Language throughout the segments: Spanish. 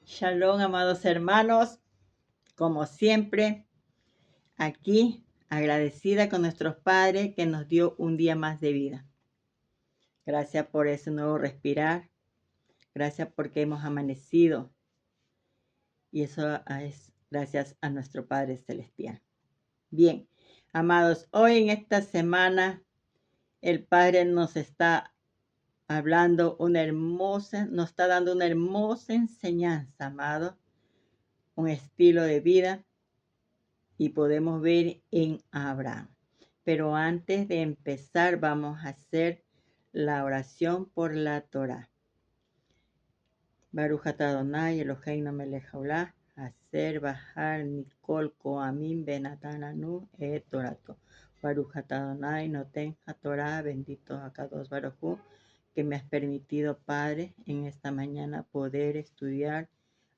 Shalom, amados hermanos, como siempre, aquí agradecida con nuestros padres que nos dio un día más de vida. Gracias por ese nuevo respirar, gracias porque hemos amanecido y eso es gracias a nuestro Padre Celestial. Bien, amados, hoy en esta semana el Padre nos está hablando nos está dando una hermosa enseñanza, amados, un estilo de vida. Y podemos ver en Abraham. Pero antes de empezar, vamos a hacer la oración por la Torah. Baruch atah Adonai Eloheinu melech haolam, hacer bajar Mikol Koamim Benatan Anu Torato. Baruch atah Adonai noten Torah, bendito Akadosh Baruj Hu, que me has permitido, Padre, en esta mañana poder estudiar,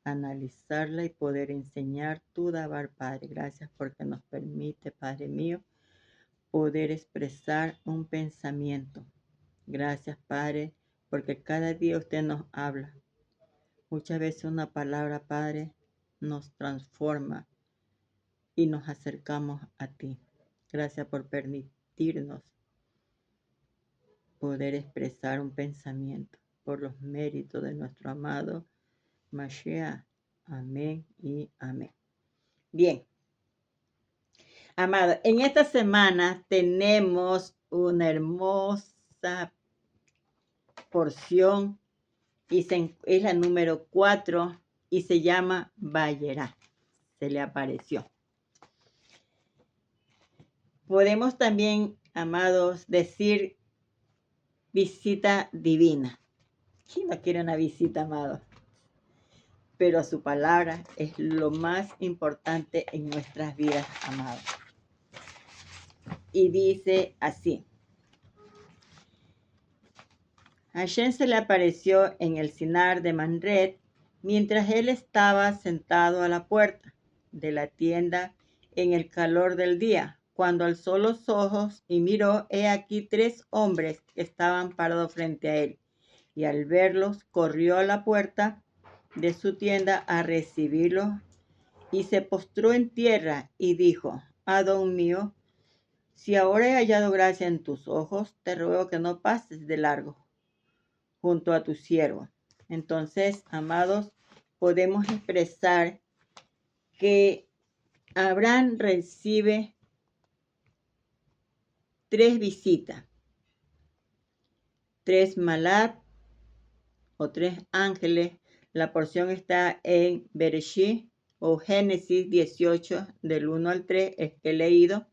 analizarla y poder enseñar tu Dabar, Padre. Gracias porque nos permite, Padre mío, poder expresar un pensamiento. Gracias, Padre, porque cada día usted nos habla. Muchas veces una palabra, Padre, nos transforma y nos acercamos a ti. Gracias por permitirnos poder expresar un pensamiento por los méritos de nuestro amado Mashiach. Amén y amén. Bien, amado, en esta semana tenemos una hermosa porción y es la número 4 y se llama Vayera. Se le apareció. Podemos también, amados, decir visita divina. ¿Quién no quiere una visita, amado? Pero su palabra es lo más importante en nuestras vidas, amados. Y dice así: Hashem se le apareció en el Sinar de Manret mientras él estaba sentado a la puerta de la tienda en el calor del día. Cuando alzó los ojos y miró, he aquí 3 hombres que estaban parados frente a él. Y al verlos, corrió a la puerta de su tienda a recibirlos y se postró en tierra y dijo: Adón mío, si ahora he hallado gracia en tus ojos, te ruego que no pases de largo junto a tu siervo. Entonces, amados, podemos expresar que Abraham recibe 3 visitas, 3 malad o 3 ángeles. La porción está en Bereshit o Génesis 18, del 1 al 3, es que he leído,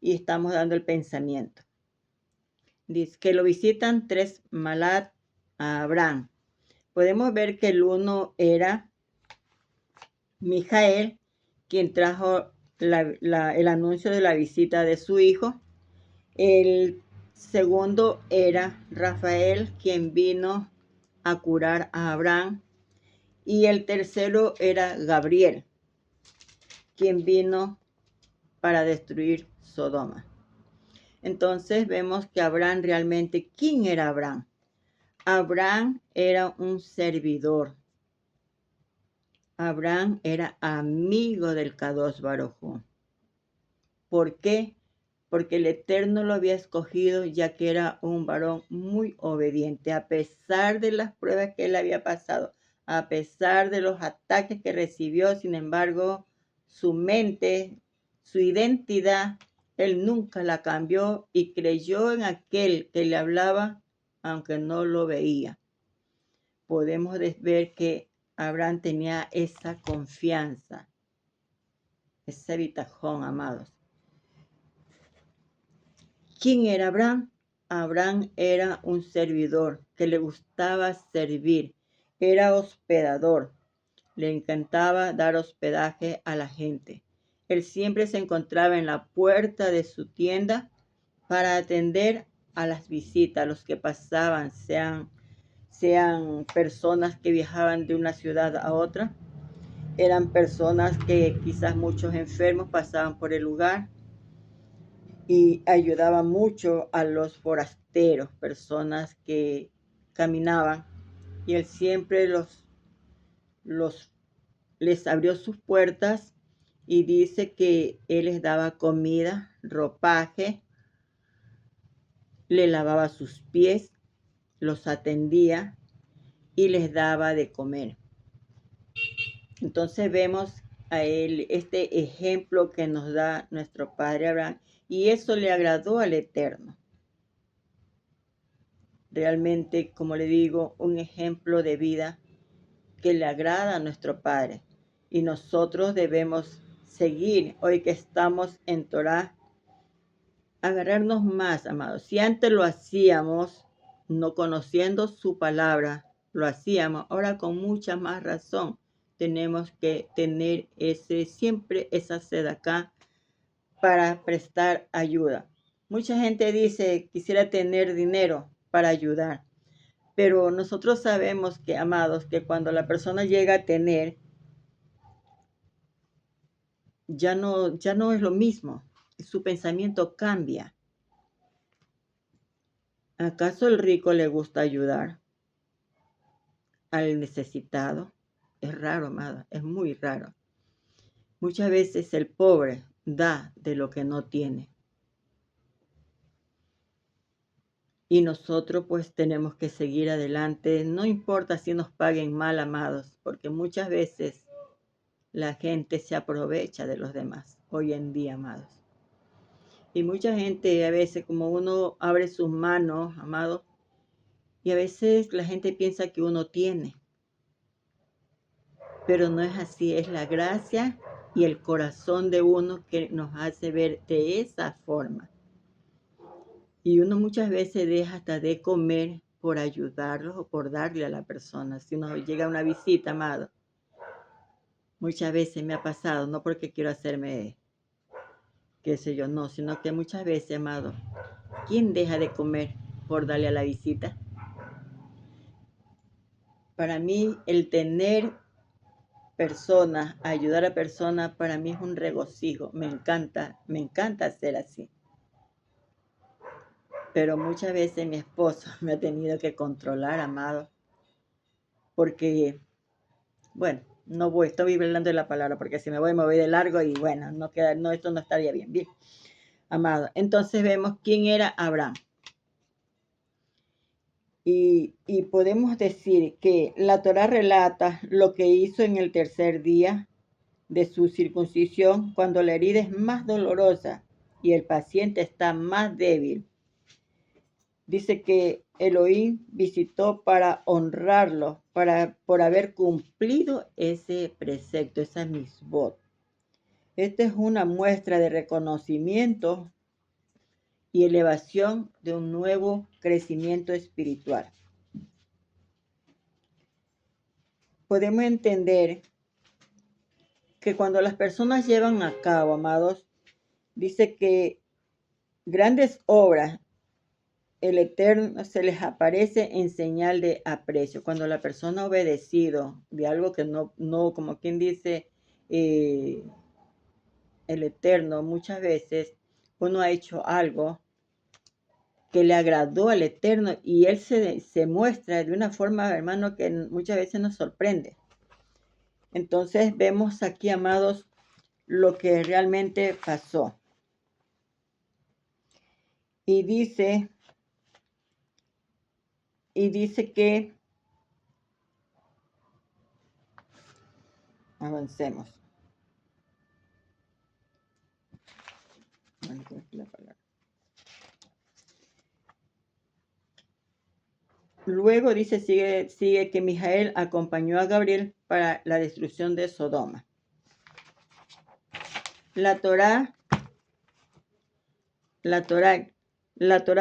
y estamos dando el pensamiento. Dice que lo visitan 3 malad a Abraham. Podemos ver que el uno era Mijael, quien trajo el anuncio de la visita de su hijo. El segundo era Rafael, quien vino a curar a Abraham. Y el tercero era Gabriel, quien vino para destruir Sodoma. Entonces vemos que Abraham realmente, ¿quién era Abraham? Abraham era un servidor. Abraham era amigo del Kadosh Baruj Hu. ¿Por qué? Porque el Eterno lo había escogido, ya que era un varón muy obediente, a pesar de las pruebas que él había pasado, a pesar de los ataques que recibió. Sin embargo, su mente, su identidad, él nunca la cambió y creyó en aquel que le hablaba, aunque no lo veía. Podemos ver que Abraham tenía esa confianza, ese bitajón, amados. ¿Quién era Abraham? Abraham era un servidor que le gustaba servir, era hospedador, le encantaba dar hospedaje a la gente. Él siempre se encontraba en la puerta de su tienda para atender a las visitas, a los que pasaban, sean personas que viajaban de una ciudad a otra, eran personas que quizás muchos enfermos pasaban por el lugar, y ayudaba mucho a los forasteros, personas que caminaban, y él siempre los les abrió sus puertas y dice que Él les daba comida, ropaje, le lavaba sus pies, los atendía y les daba de comer. Entonces vemos a Él este ejemplo que nos da nuestro Padre Abraham, y eso le agradó al Eterno. Realmente, como le digo, un ejemplo de vida que le agrada a nuestro Padre. Y nosotros debemos seguir, hoy que estamos en Torah, agarrarnos más, amados. Si antes lo hacíamos, no conociendo su palabra, lo hacíamos, ahora con mucha más razón tenemos que tener siempre esa sed acá para prestar ayuda. Mucha gente dice, quisiera tener dinero para ayudar, pero nosotros sabemos que, amados, que cuando la persona llega a tener, ya no es lo mismo, su pensamiento cambia. ¿Acaso el rico le gusta ayudar al necesitado? Es raro, amado, es muy raro. Muchas veces el pobre da de lo que no tiene. Y nosotros pues tenemos que seguir adelante, no importa si nos paguen mal, amados, porque muchas veces la gente se aprovecha de los demás hoy en día, amados. Y mucha gente a veces, como uno abre sus manos, amados, y a veces la gente piensa que uno tiene. Pero no es así, es la gracia y el corazón de uno que nos hace ver de esa forma. Y uno muchas veces deja hasta de comer por ayudarlos o por darle a la persona. Si uno llega a una visita, amado, muchas veces me ha pasado, no porque quiero hacerme, qué sé yo, no, sino que muchas veces, amado, ¿quién deja de comer por darle a la visita? Para mí, el tener personas, ayudar a personas, para mí es un regocijo. Me encanta hacer así. Pero muchas veces mi esposo me ha tenido que controlar, amado, porque, bueno, no voy, estoy hablando de la palabra, porque si me voy de largo y bueno, esto no estaría bien, amado. Entonces vemos quién era Abraham. Y podemos decir que la Torá relata lo que hizo en el tercer día de su circuncisión, cuando la herida es más dolorosa y el paciente está más débil. Dice que Elohim visitó para honrarlo, por haber cumplido ese precepto, esa misbot. Esta es una muestra de reconocimiento y elevación de un nuevo crecimiento espiritual. Podemos entender que cuando las personas llevan a cabo, amados, dice que grandes obras, el Eterno se les aparece en señal de aprecio. Cuando la persona ha obedecido de algo que no como quien dice, el Eterno, muchas veces uno ha hecho algo que le agradó al Eterno y Él se muestra de una forma, hermano, que muchas veces nos sorprende. Entonces vemos aquí, amados, lo que realmente pasó. Y dice que avancemos. Luego dice, sigue que Mijael acompañó a Gabriel para la destrucción de Sodoma. La Torá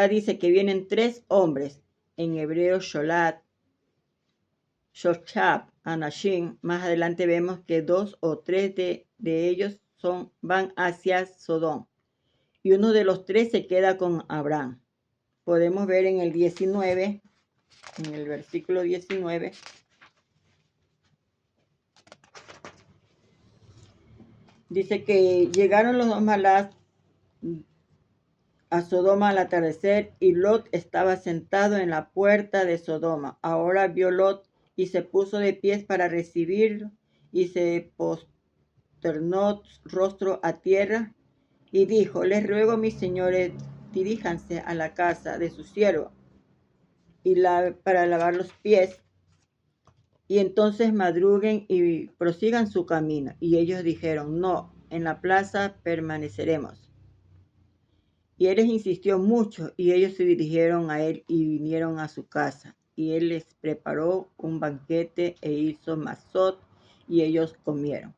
dice que vienen 3 hombres, en hebreo Sholat, Shoshab, Anashim. Más adelante vemos que 2 o 3 de ellos van hacia Sodom. Y uno de los 3 se queda con Abraham. Podemos ver en el 19, en el versículo 19. Dice que llegaron los dos malás a Sodoma al atardecer y Lot estaba sentado en la puerta de Sodoma. Ahora vio Lot y se puso de pies para recibirlo, y se posternó rostro a tierra, y dijo: les ruego, mis señores, diríjanse a la casa de su siervo, y para lavar los pies, y entonces madruguen y prosigan su camino. Y ellos dijeron: no, en la plaza permaneceremos. Y él les insistió mucho, y ellos se dirigieron a él y vinieron a su casa. Y él les preparó un banquete e hizo mazot, y ellos comieron.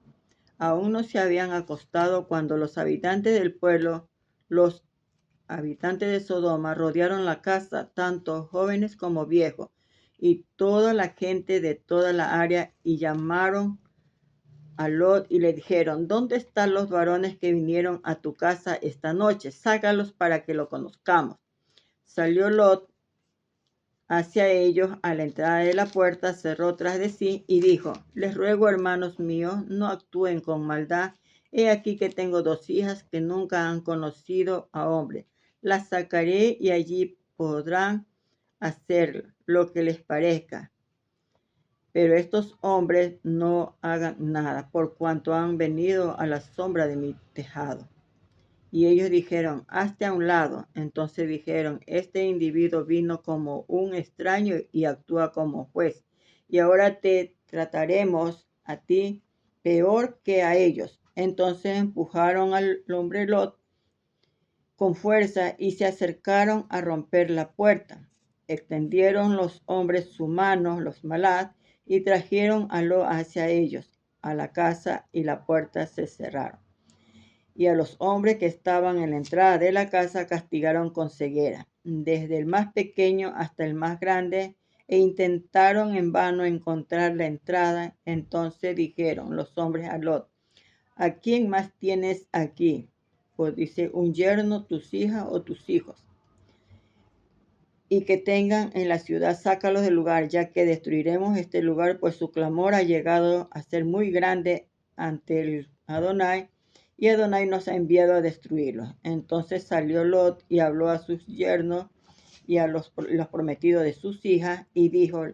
Aún no se habían acostado cuando los habitantes del pueblo, los habitantes de Sodoma, rodearon la casa, tanto jóvenes como viejos, y toda la gente de toda la área, y llamaron a Lot y le dijeron: ¿dónde están los varones que vinieron a tu casa esta noche? Sácalos para que lo conozcamos. Salió Lot hacia ellos a la entrada de la puerta, cerró tras de sí y dijo: les ruego, hermanos míos, no actúen con maldad. He aquí que tengo 2 hijas que nunca han conocido a hombre. Las sacaré y allí podrán hacer lo que les parezca. Pero estos hombres no hagan nada, por cuanto han venido a la sombra de mi tejado. Y ellos dijeron: hazte a un lado. Entonces dijeron: este individuo vino como un extraño y actúa como juez. Y ahora te trataremos a ti peor que a ellos. Entonces empujaron al hombre Lot con fuerza y se acercaron a romper la puerta. Extendieron los hombres su mano, los malad, y trajeron a Lot hacia ellos, a la casa, y la puerta se cerraron. Y a los hombres que estaban en la entrada de la casa castigaron con ceguera, desde el más pequeño hasta el más grande, e intentaron en vano encontrar la entrada. Entonces dijeron los hombres a Lot: ¿a quién más tienes aquí? Pues dice: un yerno, tus hijas o tus hijos, y que tengan en la ciudad, sácalos del lugar, ya que destruiremos este lugar, pues su clamor ha llegado a ser muy grande ante el Adonai, y Adonai nos ha enviado a destruirlos. Entonces salió Lot y habló a sus yernos y a los prometidos de sus hijas, y dijo: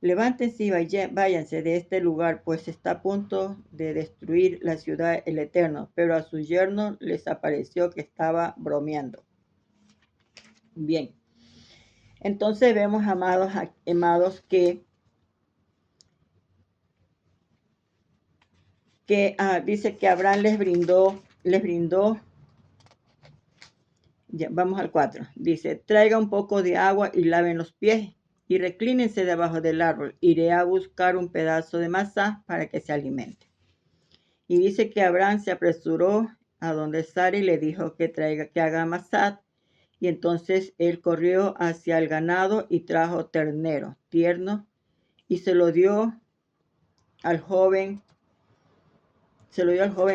levántense y váyanse de este lugar, pues está a punto de destruir la ciudad el Eterno. Pero a sus yernos les pareció que estaba bromeando. Bien. Entonces vemos, amados, que dice que Abraham les brindó, ya, vamos al 4, dice: traiga un poco de agua y laven los pies, y reclínense debajo del árbol. Iré a buscar un pedazo de masa para que se alimente. Y dice que Abraham se apresuró a donde Sara y le dijo que haga masat. Y entonces él corrió hacia el ganado y trajo ternero tierno, y se lo dio al joven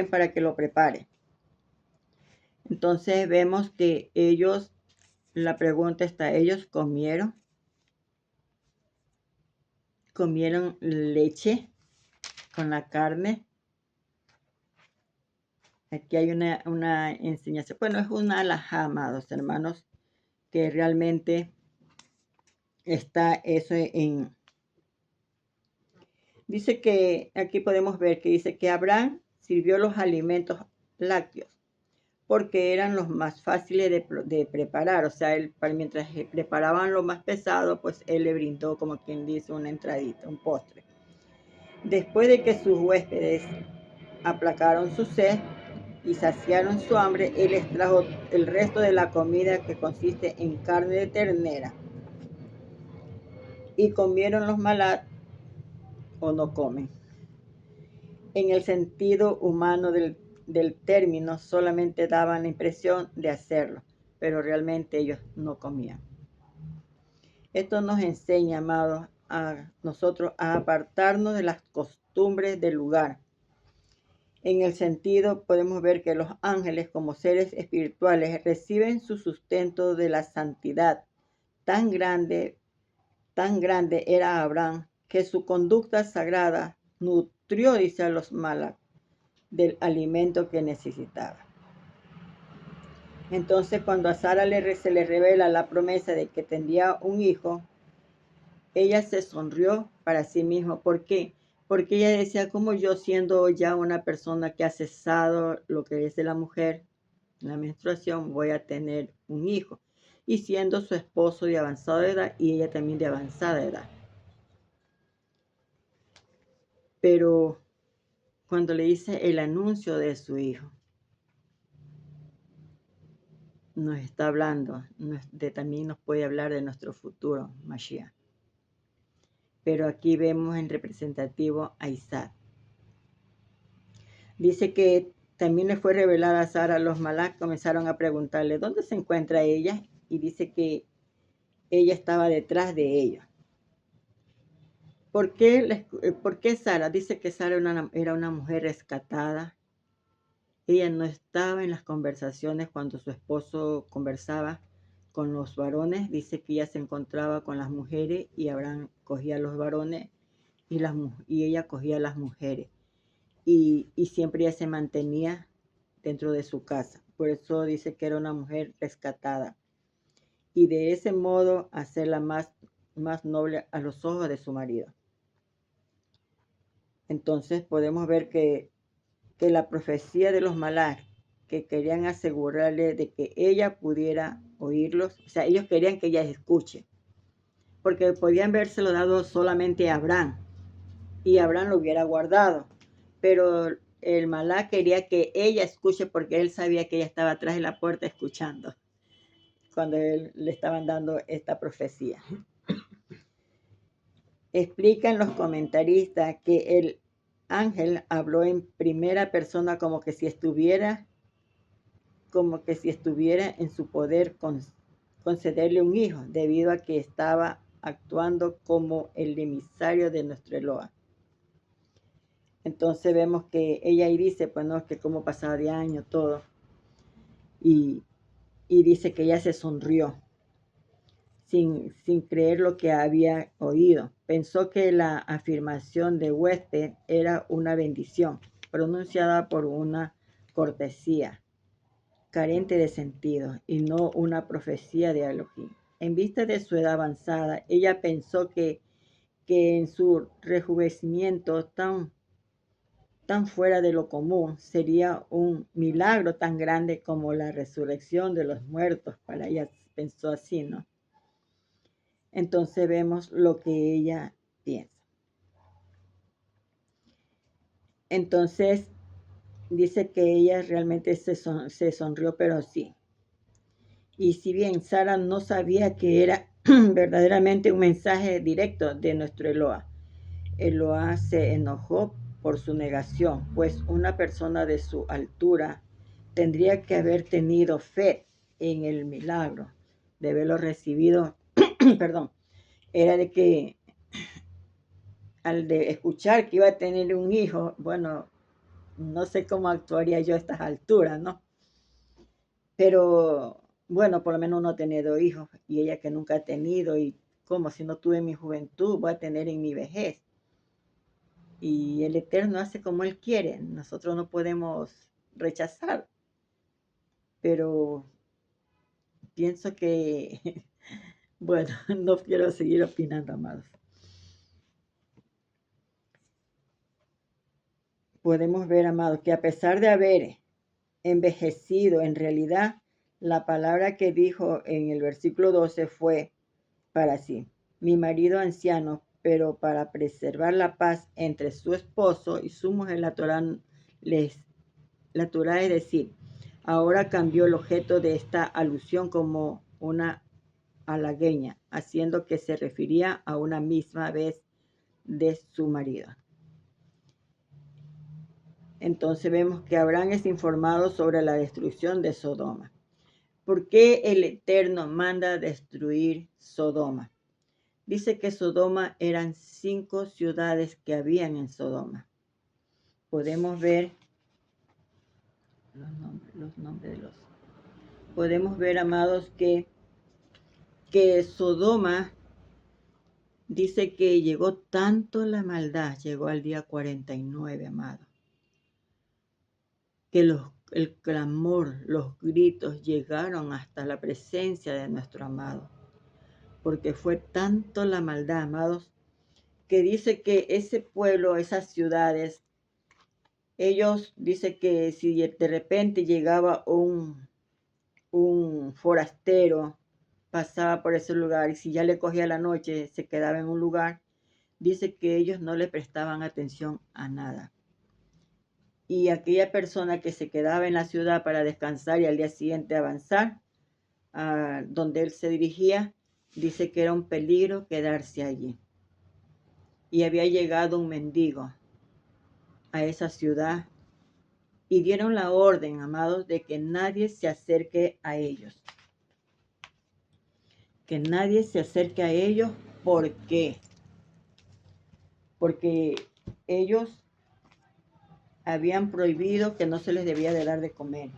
para que lo prepare. Entonces vemos que la pregunta está: ellos comieron leche con la carne. Aquí hay una enseñanza. Bueno, es una alajá, amados hermanos, que realmente está eso en... Dice que aquí podemos ver que dice que Abraham sirvió los alimentos lácteos porque eran los más fáciles de preparar. O sea, mientras preparaban lo más pesado, pues él le brindó, como quien dice, una entradita, un postre. Después de que sus huéspedes aplacaron su sed y saciaron su hambre, él les trajo el resto de la comida, que consiste en carne de ternera. Y comieron los malat, o no comen. En el sentido humano del término, solamente daban la impresión de hacerlo, pero realmente ellos no comían. Esto nos enseña, amados, a nosotros a apartarnos de las costumbres del lugar. En el sentido, podemos ver que los ángeles, como seres espirituales, reciben su sustento de la santidad. Tan grande era Abraham, que su conducta sagrada nutrió, dice, a los malak del alimento que necesitaba. Entonces, cuando a Sara se le revela la promesa de que tendría un hijo, ella se sonrió para sí mismo. ¿Por qué? Porque ella decía, como yo siendo ya una persona que ha cesado lo que es de la mujer, la menstruación, voy a tener un hijo. Y siendo su esposo de avanzada edad y ella también de avanzada edad. Pero cuando le dice el anuncio de su hijo, nos está hablando, también nos puede hablar de nuestro futuro, Mashiach. Pero aquí vemos en representativo a Isaac. Dice que también le fue revelada a Sara, los malak comenzaron a preguntarle, ¿dónde se encuentra ella? Y dice que ella estaba detrás de ellos. ¿Por qué Sara? Dice que Sara era una mujer rescatada. Ella no estaba en las conversaciones cuando su esposo conversaba con los varones. Dice que ella se encontraba con las mujeres y Abraham cogía a los varones y ella cogía a las mujeres. Y siempre ella se mantenía dentro de su casa. Por eso dice que era una mujer rescatada. Y de ese modo hacerla más noble a los ojos de su marido. Entonces podemos ver que la profecía de los malak, que querían asegurarle de que ella pudiera oírlos, o sea, ellos querían que ella escuche, porque podían habérselo dado solamente a Abraham, y Abraham lo hubiera guardado, pero el malak quería que ella escuche porque él sabía que ella estaba atrás de la puerta escuchando cuando le estaban dando esta profecía. Explican los comentaristas que el ángel habló en primera persona como que si estuviera en su poder concederle un hijo, debido a que estaba actuando como el emisario de nuestro Eloa. Entonces vemos que ella ahí dice, pues no, que cómo pasaba de año todo. Y dice que ella se sonrió sin creer lo que había oído. Pensó que la afirmación de huésped era una bendición, pronunciada por una cortesía carente de sentido y no una profecía de Elohim. En vista de su edad avanzada, ella pensó que en su rejuvenecimiento tan fuera de lo común sería un milagro tan grande como la resurrección de los muertos. Para ella pensó así, ¿no? Entonces vemos lo que ella piensa. Entonces dice que ella realmente se sonrió, pero sí. Y si bien Sara no sabía que era verdaderamente un mensaje directo de nuestro Eloa, Eloa se enojó por su negación, pues una persona de su altura tendría que haber tenido fe en el milagro de haberlo recibido. Perdón, era de que al de escuchar que iba a tener un hijo, bueno, no sé cómo actuaría yo a estas alturas, ¿no? Pero bueno, por lo menos no ha tenido hijos y ella que nunca ha tenido, y como si no tuve en mi juventud, voy a tener en mi vejez. Y el Eterno hace como Él quiere, nosotros no podemos rechazar, pero pienso que, bueno, no quiero seguir opinando, amados. Podemos ver, amados, que a pesar de haber envejecido, en realidad la palabra que dijo en el versículo 12 fue para sí, mi marido anciano, pero para preservar la paz entre su esposo y su mujer, la Torá es decir, ahora cambió el objeto de esta alusión como una halagueña, haciendo que se refería a una misma vez de su marido. Entonces vemos que Abraham es informado sobre la destrucción de Sodoma. ¿Por qué el Eterno manda destruir Sodoma? Dice que Sodoma eran 5 ciudades que habían en Sodoma. Podemos ver los nombres de los. Podemos ver, amados, que Sodoma dice que llegó tanto la maldad, llegó al día 49, amados, que el clamor, los gritos llegaron hasta la presencia de nuestro amado, porque fue tanto la maldad, amados, que dice que ese pueblo, esas ciudades, ellos dice que si de repente llegaba un forastero, pasaba por ese lugar y si ya le cogía la noche, se quedaba en un lugar, dice que ellos no le prestaban atención a nada. Y aquella persona que se quedaba en la ciudad para descansar y al día siguiente avanzar, a donde él se dirigía, dice que era un peligro quedarse allí. Y había llegado un mendigo a esa ciudad y dieron la orden, amados, de que nadie se acerque a ellos. Que nadie se acerque a ellos. ¿Por qué? Porque ellos habían prohibido que no se les debía de dar de comer.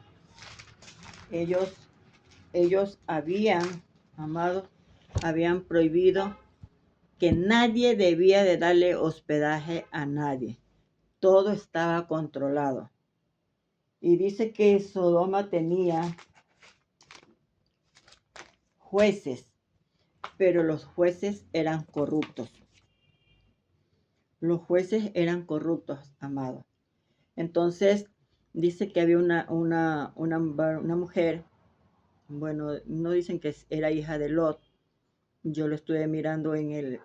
Ellos habían, amados, habían prohibido que nadie debía de darle hospedaje a nadie. Todo estaba controlado. Y dice que Sodoma tenía jueces, pero los jueces eran corruptos. Los jueces eran corruptos, amados. Entonces, dice que había una mujer, bueno, no dicen que era hija de Lot. Yo lo estuve mirando en el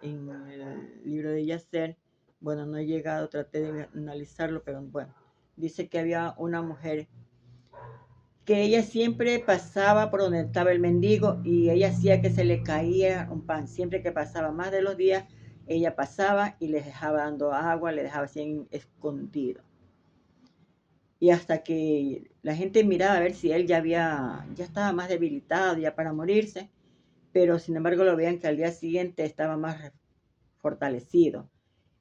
libro de Yacer. Bueno, no he llegado, traté de analizarlo, pero bueno. Dice que había una mujer que ella siempre pasaba por donde estaba el mendigo y ella hacía que se le caía un pan. Siempre que pasaba más de los días, ella pasaba y les dejaba dando agua, le dejaba así escondido. Y hasta que la gente miraba a ver si él ya estaba más debilitado, ya para morirse, pero sin embargo lo veían que al día siguiente estaba más fortalecido.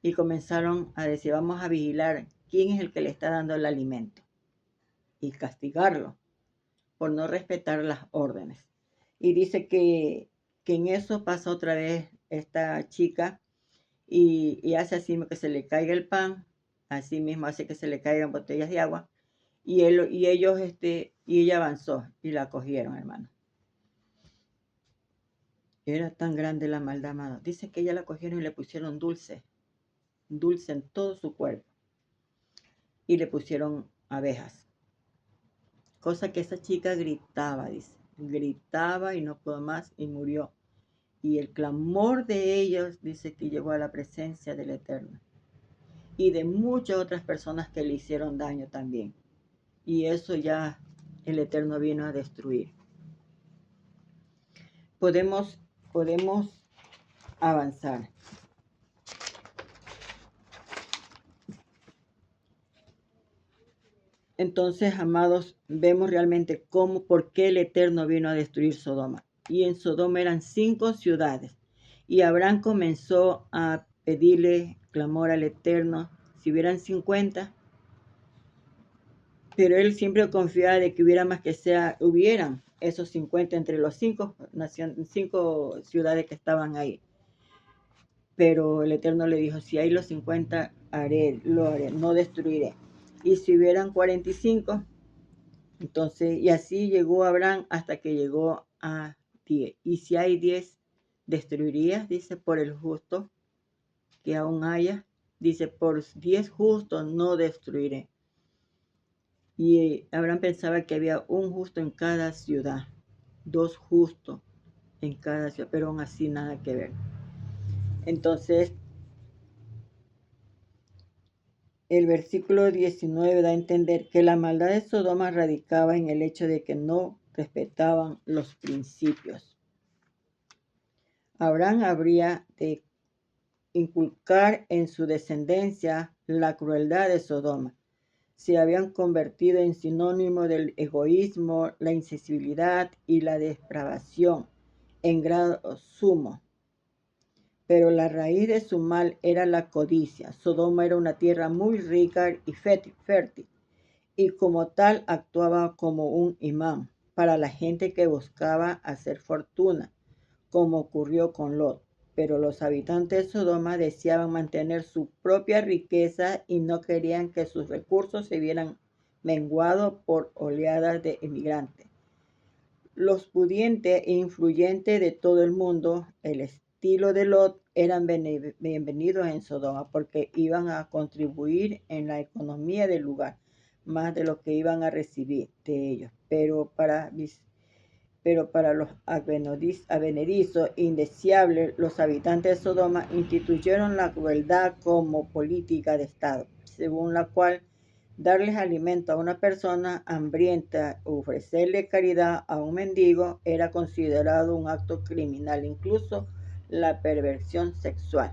Y comenzaron a decir, vamos a vigilar quién es el que le está dando el alimento y castigarlo por no respetar las órdenes. Y dice que en eso pasa otra vez esta chica y hace así que se le caiga el pan, así mismo hace que se le caigan botellas de agua y ella avanzó y la cogieron, hermano. Era tan grande la maldad, amado. Dice que ella la cogieron y le pusieron dulce en todo su cuerpo y le pusieron abejas. Cosa que esa chica gritaba, dice, gritaba y no pudo más y murió. Y el clamor de ellos dice que llegó a la presencia del Eterno y de muchas otras personas que le hicieron daño también. Y eso ya el Eterno vino a destruir. Podemos avanzar. Entonces, amados, vemos realmente por qué el Eterno vino a destruir Sodoma. Y en Sodoma eran 5 ciudades. Y Abraham comenzó a pedirle clamor al Eterno, si hubieran 50, pero él siempre confiaba de que hubiera más hubieran esos 50 entre los 5 ciudades que estaban ahí. Pero el Eterno le dijo, si hay los 50, lo haré, no destruiré. Y si hubieran 45, entonces, y así llegó Abraham hasta que llegó a 10. Y si hay 10, destruirías, dice, por el justo que aún haya. Dice, por 10 justos no destruiré. Y Abraham pensaba que había un justo en cada ciudad, 2 justos en cada ciudad, pero aún así nada que ver. Entonces, el versículo 19 da a entender que la maldad de Sodoma radicaba en el hecho de que no respetaban los principios. Abraham habría de inculcar en su descendencia la crueldad de Sodoma. Se habían convertido en sinónimo del egoísmo, la insensibilidad y la depravación en grado sumo. Pero la raíz de su mal era la codicia. Sodoma era una tierra muy rica y fértil, y como tal actuaba como un imán para la gente que buscaba hacer fortuna, como ocurrió con Lot. Pero los habitantes de Sodoma deseaban mantener su propia riqueza y no querían que sus recursos se vieran menguados por oleadas de inmigrantes. Los pudientes e influyentes de todo el mundo, estilo de Lot eran bienvenidos en Sodoma porque iban a contribuir en la economía del lugar, más de lo que iban a recibir de ellos. Pero para los advenedizos indeseables, los habitantes de Sodoma instituyeron la crueldad como política de Estado, según la cual darles alimento a una persona hambrienta o ofrecerle caridad a un mendigo era considerado un acto criminal, incluso la perversión sexual.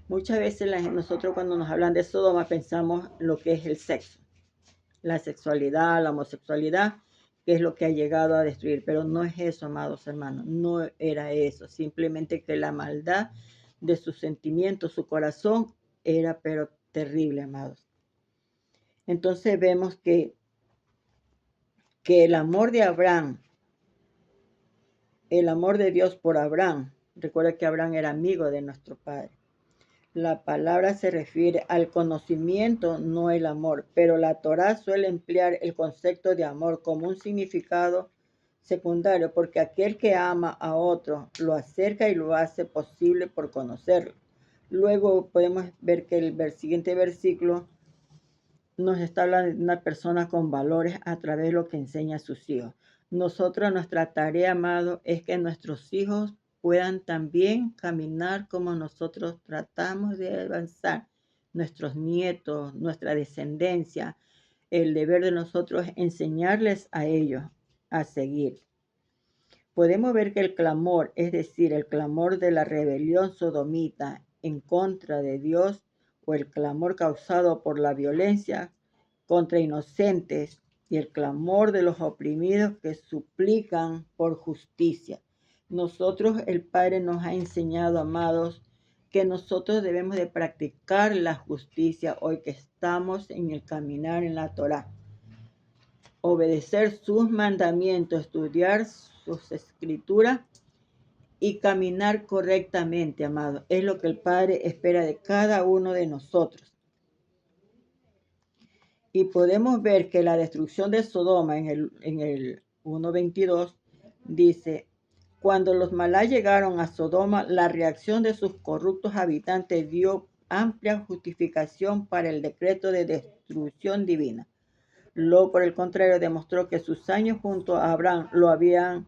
Muchas veces nosotros cuando nos hablan de Sodoma pensamos lo que es el sexo, la sexualidad, la homosexualidad, que es lo que ha llegado a destruir, pero no es eso, amados hermanos, no era eso, simplemente que la maldad de sus sentimientos, su corazón, era pero terrible, amados. Entonces vemos que el amor de Abraham, el amor de Dios por Abraham, recuerda que Abraham era amigo de nuestro Padre. La palabra se refiere al conocimiento, no el amor, pero la Torá suele emplear el concepto de amor como un significado secundario, porque aquel que ama a otro lo acerca y lo hace posible por conocerlo. Luego podemos ver que el siguiente versículo nos está hablando de una persona con valores a través de lo que enseña a sus hijos. Nuestra tarea, amado, es que nuestros hijos puedan también caminar como nosotros tratamos de avanzar. Nuestros nietos, nuestra descendencia, el deber de nosotros es enseñarles a ellos a seguir. Podemos ver que el clamor, es decir, el clamor de la rebelión sodomita en contra de Dios o el clamor causado por la violencia contra inocentes y el clamor de los oprimidos que suplican por justicia. Nosotros, el Padre nos ha enseñado, amados, que nosotros debemos de practicar la justicia hoy que estamos en el caminar en la Torá. Obedecer sus mandamientos, estudiar sus escrituras y caminar correctamente, amados. Es lo que el Padre espera de cada uno de nosotros. Y podemos ver que la destrucción de Sodoma en el 1:22 dice, cuando los malá llegaron a Sodoma, la reacción de sus corruptos habitantes dio amplia justificación para el decreto de destrucción divina. Lot, por el contrario, demostró que sus años junto a Abraham lo habían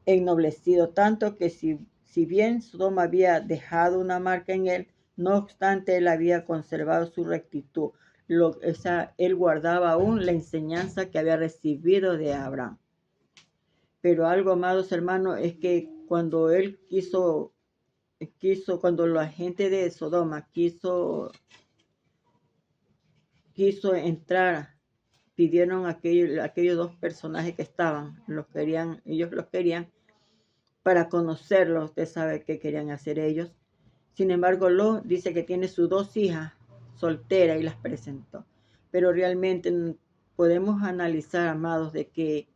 ennoblecido tanto que si bien Sodoma había dejado una marca en él, no obstante él había conservado su rectitud. Él guardaba aún la enseñanza que había recibido de Abraham. Pero algo, amados hermanos, es que cuando él cuando la gente de Sodoma quiso entrar, pidieron aquellos dos personajes que estaban, ellos los querían para conocerlos. Usted sabe qué querían hacer ellos. Sin embargo, Lot dice que tiene sus dos hijas solteras y las presentó. Pero realmente podemos analizar, amados, de que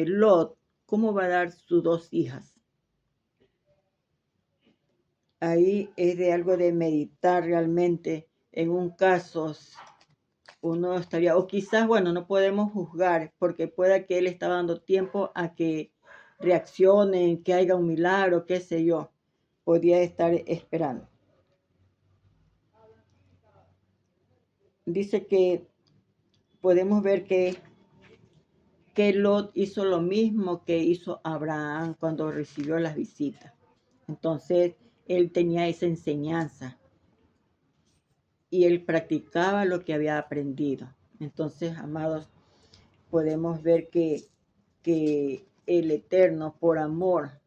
Lot, ¿cómo va a dar sus dos hijas? Ahí es de algo de meditar realmente. En un caso, uno estaría, o quizás, bueno, no podemos juzgar, porque pueda que él estaba dando tiempo a que reaccionen, que haya un milagro, qué sé yo. Podía estar esperando. Dice que podemos ver que Lot hizo lo mismo que hizo Abraham cuando recibió las visitas. Entonces, él tenía esa enseñanza y él practicaba lo que había aprendido. Entonces, amados, podemos ver que el Eterno, por amor,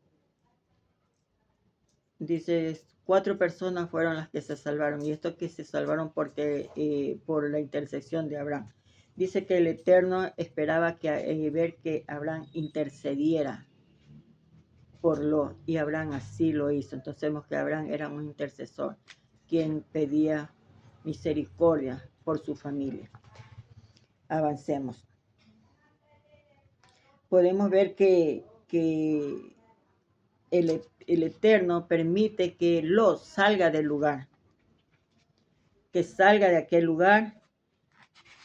dice, 4 personas fueron las que se salvaron, y esto que se salvaron porque por la intersección de Abraham. Dice que el Eterno esperaba ver que Abraham intercediera por Lot, y Abraham así lo hizo. Entonces vemos que Abraham era un intercesor, quien pedía misericordia por su familia. Avancemos. Podemos ver que el Eterno permite que Lot salga del lugar, que salga de aquel lugar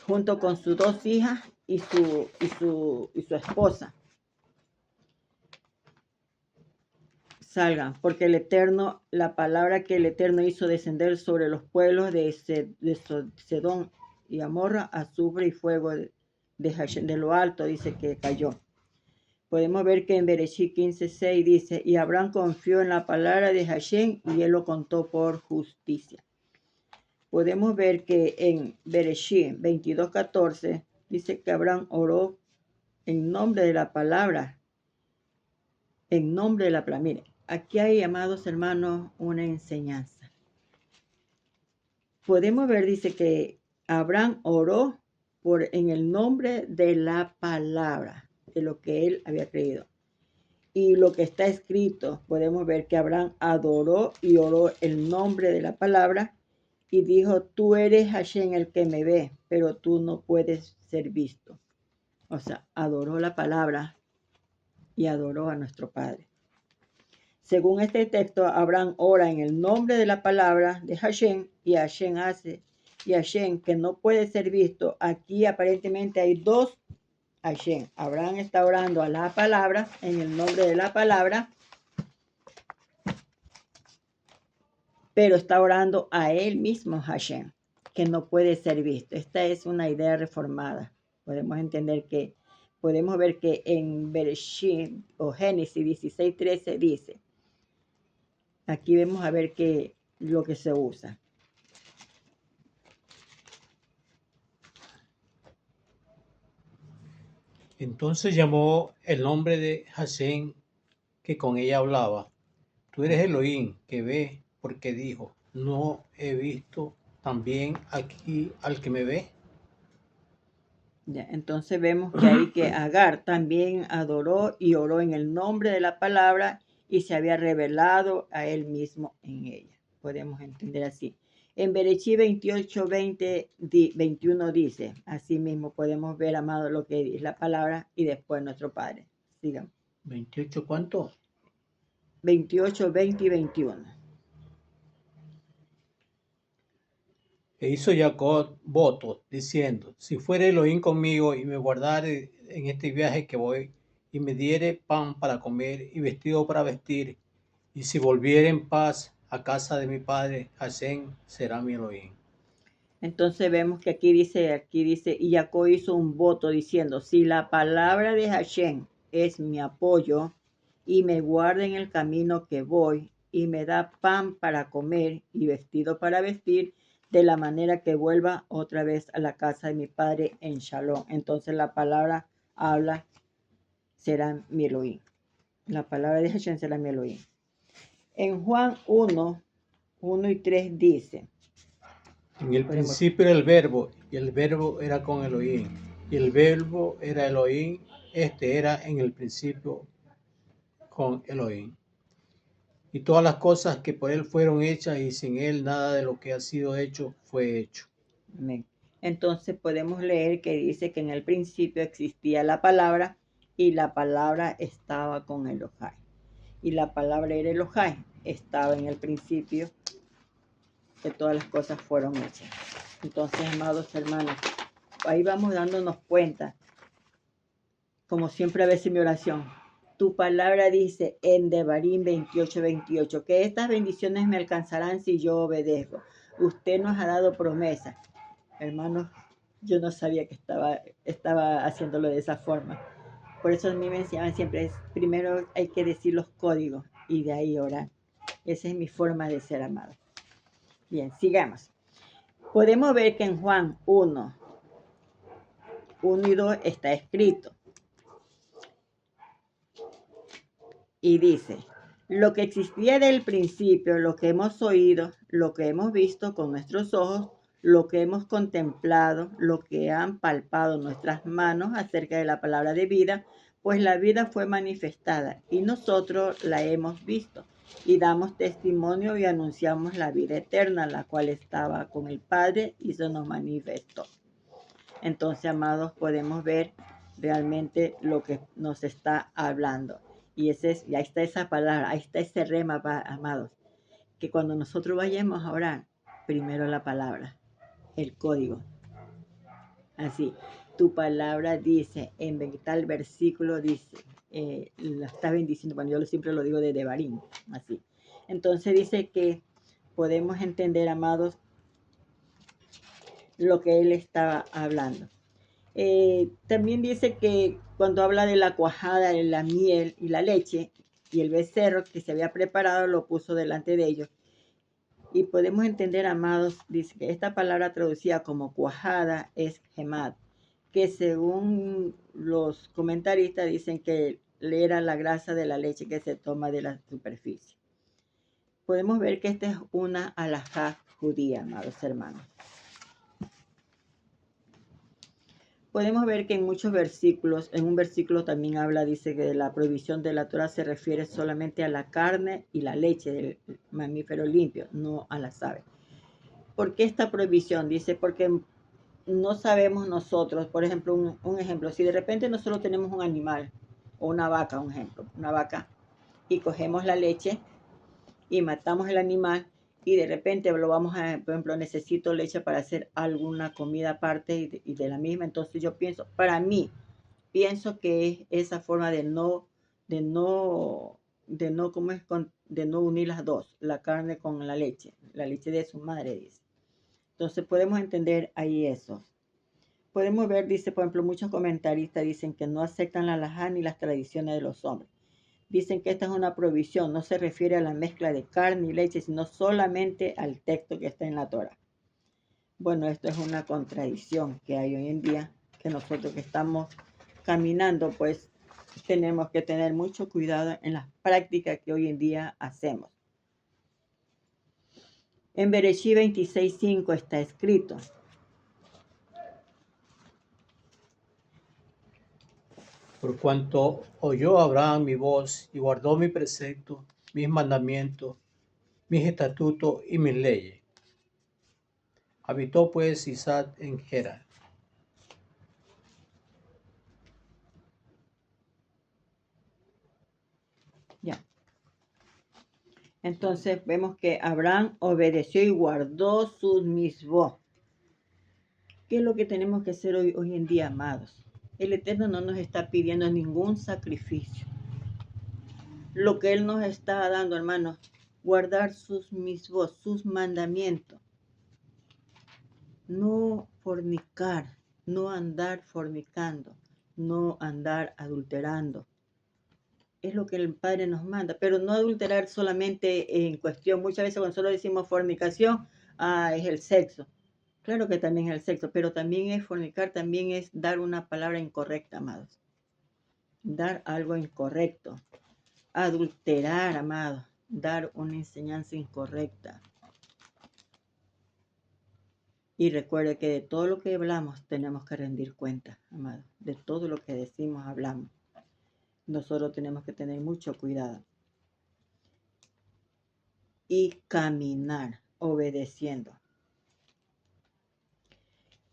junto con sus dos hijas y su esposa. salgan, porque el Eterno, la palabra que el Eterno hizo descender sobre los pueblos de Sedón y Amorra, azufre y fuego de lo alto, dice que cayó. Podemos ver que en Bereshit 15:6 dice, y Abraham confió en la palabra de Hashem y él lo contó por justicia. Podemos ver que en Bereshit 22:14 dice que Abraham oró en nombre de la palabra. En nombre de la palabra. Mire, aquí hay, amados hermanos, una enseñanza. Podemos ver, dice que Abraham oró en el nombre de la palabra, de lo que él había creído. Y lo que está escrito, podemos ver que Abraham adoró y oró el nombre de la palabra y dijo, tú eres Hashem el que me ve, pero tú no puedes ser visto. O sea, adoró la palabra y adoró a nuestro Padre. Según este texto, Abraham ora en el nombre de la palabra de Hashem y Hashem hace, y Hashem que no puede ser visto. Aquí aparentemente hay dos Hashem. Abraham está orando a la palabra, en el nombre de la palabra, pero está orando a él mismo Hashem, que no puede ser visto. Esta es una idea reformada. Podemos entender que, podemos ver que en Bereshit o Génesis 16:13 dice, aquí vemos a ver que lo que se usa. Entonces llamó el nombre de Hashem que con ella hablaba. Tú eres Elohim que ve, porque dijo, no he visto también aquí al que me ve. Ya, entonces vemos que ahí que Agar también adoró y oró en el nombre de la palabra y se había revelado a él mismo en ella. Podemos entender así. En Bereshit 28:21 dice, así mismo podemos ver, amado, lo que es la palabra y después nuestro Padre. Sigan. 28, ¿cuánto? 28, 20 y 21. E hizo Jacob votos, diciendo, si fuere Elohim conmigo y me guardare en este viaje que voy, y me diere pan para comer y vestido para vestir, y si volviere en paz a casa de mi padre, Hashem será mi Elohim. Entonces vemos que aquí dice, y Jacob hizo un voto diciendo, si la palabra de Hashem es mi apoyo y me guarda en el camino que voy y me da pan para comer y vestido para vestir, de la manera que vuelva otra vez a la casa de mi padre en Shalom. Entonces la palabra habla, será mi Elohim. La palabra de Hashem será mi Elohim. En Juan 1:1-3 dice, en el principio era el verbo, y el verbo era con Elohim, y el verbo era Elohim, este era en el principio con Elohim. Y todas las cosas que por él fueron hechas, y sin él nada de lo que ha sido hecho fue hecho. Amén. Entonces podemos leer que dice que en el principio existía la palabra y la palabra estaba con Elohai. Y la palabra era Elohai, estaba en el principio que todas las cosas fueron hechas. Entonces, amados hermanos, ahí vamos dándonos cuenta, como siempre a veces mi oración, tu palabra dice en Devarim 28:28, que estas bendiciones me alcanzarán si yo obedezco. Usted nos ha dado promesa. Hermanos, yo no sabía que estaba haciéndolo de esa forma. Por eso a mí me enseñaban siempre, primero hay que decir los códigos y de ahí orar. Esa es mi forma de ser amado. Bien, sigamos. Podemos ver que en Juan 1 y 2 está escrito. Y dice, lo que existía del principio, lo que hemos oído, lo que hemos visto con nuestros ojos, lo que hemos contemplado, lo que han palpado nuestras manos acerca de la palabra de vida, pues la vida fue manifestada y nosotros la hemos visto y damos testimonio y anunciamos la vida eterna, la cual estaba con el Padre y se nos manifestó. Entonces, amados, podemos ver realmente lo que nos está hablando. Y ahí está esa palabra, ahí está ese rema, amados, que cuando nosotros vayamos a orar, primero la palabra, el código. Así, tu palabra dice, en tal versículo dice, la está bendiciendo. Bueno, yo siempre lo digo de Devarim, así. Entonces dice que podemos entender, amados, lo que él estaba hablando. También dice que cuando habla de la cuajada, de la miel y la leche y el becerro que se había preparado, lo puso delante de ellos. Y podemos entender, amados, dice que esta palabra traducida como cuajada es gemad, que según los comentaristas dicen que era la grasa de la leche que se toma de la superficie. Podemos ver que esta es una alajá judía, amados hermanos. Podemos ver que en muchos versículos, en un versículo también habla, dice que la prohibición de la Torah se refiere solamente a la carne y la leche del mamífero limpio, no a las aves. ¿Por qué esta prohibición? Dice, porque no sabemos nosotros, por ejemplo, un ejemplo, si de repente nosotros tenemos un animal o una vaca, un ejemplo, una vaca, y cogemos la leche y matamos el animal y de repente lo vamos a, por ejemplo, necesito leche para hacer alguna comida aparte y de la misma, entonces yo pienso, para mí, pienso que es esa forma de no, ¿cómo es? De no unir las dos, la carne con la leche de su madre, dice. Entonces podemos entender ahí eso. Podemos ver, dice, por ejemplo, muchos comentaristas dicen que no aceptan la halajá ni las tradiciones de los hombres. Dicen que esta es una prohibición, no se refiere a la mezcla de carne y leche, sino solamente al texto que está en la Torah. Bueno, esto es una contradicción que hay hoy en día, que nosotros que estamos caminando, pues tenemos que tener mucho cuidado en las prácticas que hoy en día hacemos. En Bereshit 26:5 está escrito: Por cuanto oyó Abraham mi voz y guardó mi precepto, mis mandamientos, mis estatutos y mis leyes. Habitó pues Isaac en Gerar. Ya. Entonces vemos que Abraham obedeció y guardó sus misbot. ¿Qué es lo que tenemos que hacer hoy en día, amados? El Eterno no nos está pidiendo ningún sacrificio. Lo que Él nos está dando, hermanos, guardar sus misbot, sus mandamientos. No fornicar, no andar fornicando, no andar adulterando. Es lo que el Padre nos manda, pero no adulterar solamente en cuestión. Muchas veces cuando solo decimos fornicación, es el sexo. Claro que también es el sexo, pero también es fornicar, también es dar una palabra incorrecta, amados. Dar algo incorrecto. Adulterar, amados. Dar una enseñanza incorrecta. Y recuerde que de todo lo que hablamos tenemos que rendir cuenta, amados. De todo lo que decimos, hablamos. Nosotros tenemos que tener mucho cuidado. Y caminar obedeciendo.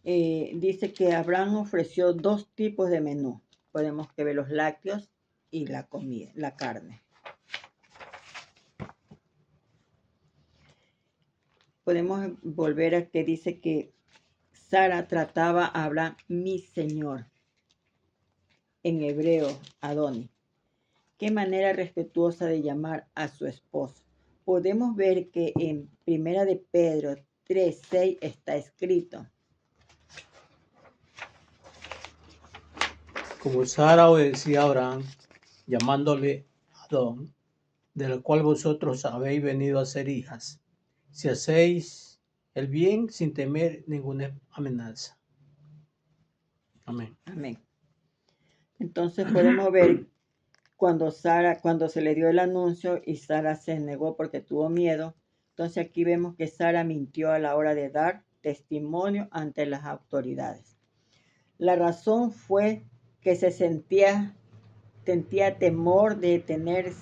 Dice que Abraham ofreció 2 tipos de menú. Podemos que ver los lácteos y la comida, la carne. Podemos volver a que dice que Sara trataba a Abraham mi señor. En hebreo, Adoni. Qué manera respetuosa de llamar a su esposo. Podemos ver que en Primera de Pedro 3:6 está escrito: Como Sara obedecía a Abraham, llamándole Adón, del cual vosotros habéis venido a ser hijas, si hacéis el bien sin temer ninguna amenaza. Amén. Amén. Entonces podemos ver cuando se le dio el anuncio y Sara se negó porque tuvo miedo. Entonces aquí vemos que Sara mintió a la hora de dar testimonio ante las autoridades. La razón fue que se sentía temor de tener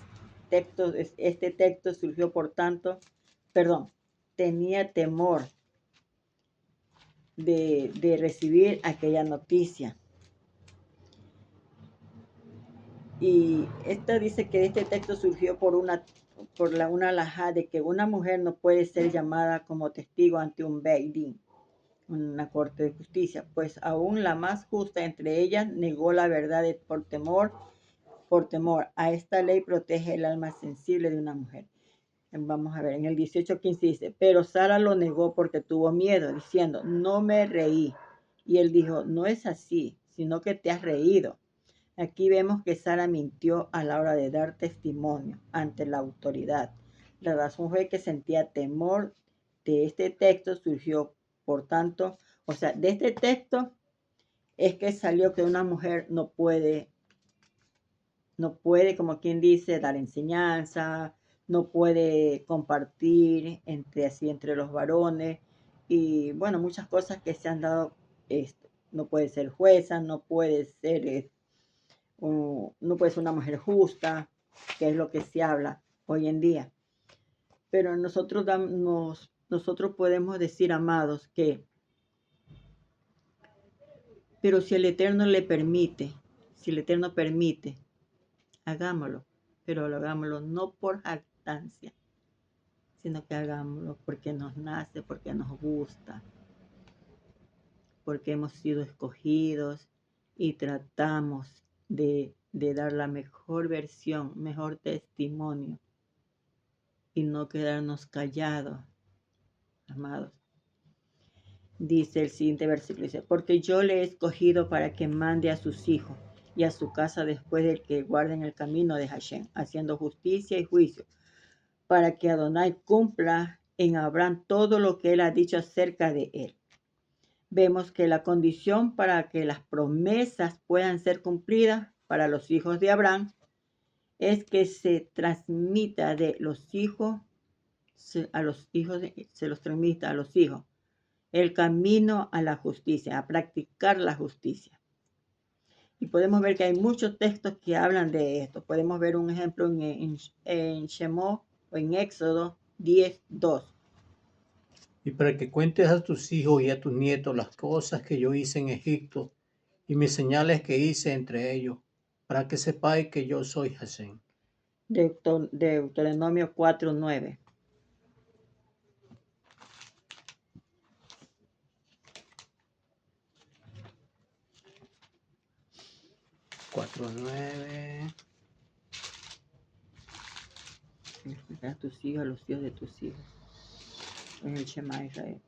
textos. Este texto surgió tenía temor de recibir aquella noticia. Y esta dice que este texto surgió por una halajá de que una mujer no puede ser llamada como testigo ante un Beit Din, una corte de justicia, pues aún la más justa entre ellas negó la verdad por por temor a esta ley protege el alma sensible de una mujer. Vamos a ver, en el 18:15 dice, pero Sara lo negó porque tuvo miedo, diciendo, no me reí. Y él dijo, no es así, sino que te has reído. Aquí vemos que Sara mintió a la hora de dar testimonio ante la autoridad. La razón fue que sentía temor. De este texto surgió, por tanto, o sea, de este texto es que salió que una mujer no puede, como quien dice, dar enseñanza, no puede compartir entre los varones y bueno, muchas cosas que se han dado, no puede ser jueza, no puede ser no puede ser una mujer justa, que es lo que se habla hoy en día. Pero nosotros podemos decir, amados, que, pero si el Eterno le permite, si el Eterno permite, hagámoslo, pero hagámoslo no por jactancia, sino que hagámoslo porque nos nace, porque nos gusta, porque hemos sido escogidos y tratamos de dar la mejor versión, mejor testimonio y no quedarnos callados, amados. Dice el siguiente versículo, dice, porque yo le he escogido para que mande a sus hijos y a su casa después de que guarden el camino de Hashem, haciendo justicia y juicio, para que Adonai cumpla en Abraham todo lo que él ha dicho acerca de él. Vemos que la condición para que las promesas puedan ser cumplidas para los hijos de Abraham es que se transmita de los hijos a los hijos, se los transmita a los hijos el camino a la justicia, a practicar la justicia. Y podemos ver que hay muchos textos que hablan de esto. Podemos ver un ejemplo en Shemot o en Éxodo 10:2. Y para que cuentes a tus hijos y a tus nietos las cosas que yo hice en Egipto y mis señales que hice entre ellos, para que sepáis que yo soy Hashem. Deuteronomio 4:9. A tus hijos, a los hijos de tus hijos. En el Shema Israel.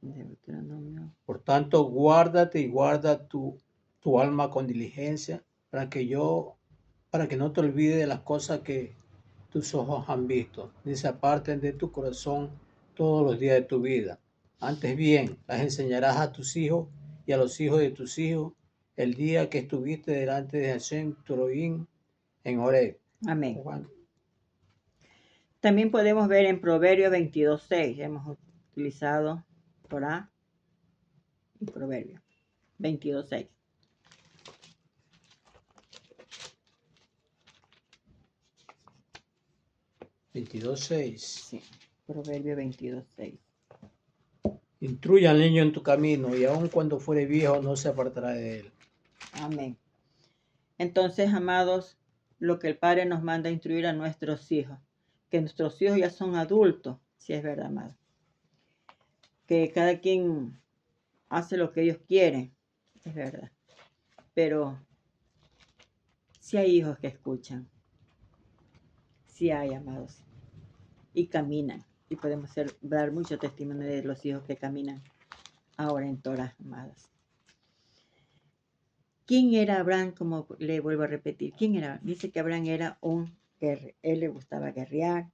Deuteronomio. Por tanto, guárdate y guarda tu alma con diligencia, para que no te olvides de las cosas que tus ojos han visto, ni se aparten de tu corazón todos los días de tu vida. Antes bien, las enseñarás a tus hijos y a los hijos de tus hijos el día que estuviste delante de Hashem tu Elohim en Horeb. Amén. También podemos ver en Proverbios 22:6. Hemos utilizado Torah y Proverbios 22:6. Sí, Proverbio 22:6. Instruye al niño en tu camino, y aun cuando fuere viejo no se apartará de él. Amén. Entonces, amados, lo que el Padre nos manda a instruir a nuestros hijos, que nuestros hijos ya son adultos, si es verdad, amado, que cada quien hace lo que ellos quieren, es verdad, pero si hay hijos que escuchan, si hay, amados, y caminan, y podemos dar mucho testimonio de los hijos que caminan ahora en Torah, amados. ¿Quién era Abraham? Como le vuelvo a repetir, ¿quién era? Dice que Abraham era él le gustaba guerrear,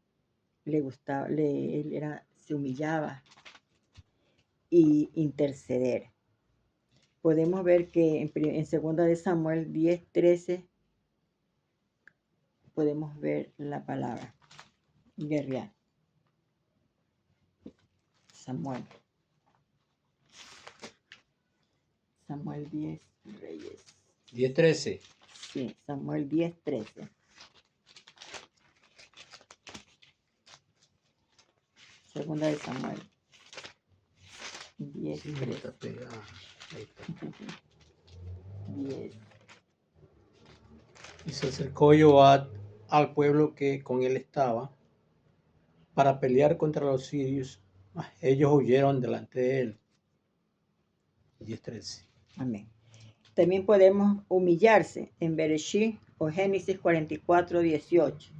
se humillaba y interceder. Podemos ver que en 2 de Samuel 10:13 podemos ver la palabra guerrear. Samuel 10, Reyes. 10:13. Sí, Samuel 10:13. Segunda de Samuel 10:13. Ahí está. 10. Y se acercó Joab al pueblo que con él estaba para pelear contra los sirios, mas ellos huyeron delante de él. 10:13. Amén. También podemos humillarse en Bereshit o Génesis 44, 18.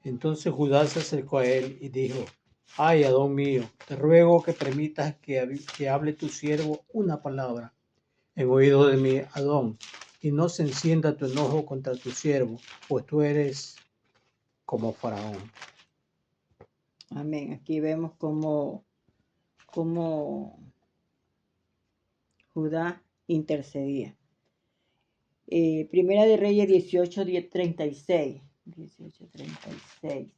Entonces Judá se acercó a él y dijo: Ay, Adón mío, te ruego que permitas que hable tu siervo una palabra en oído de mi Adón, y no se encienda tu enojo contra tu siervo, pues tú eres como Faraón. Amén. Aquí vemos cómo Judá intercedía. Primera de Reyes 18, 36. 18, 36.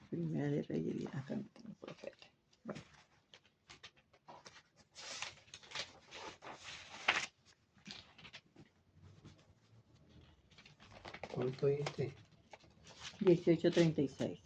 Primera de Reyes, acá no tengo profeta. Bueno. ¿Cuánto dijiste? 18, 36.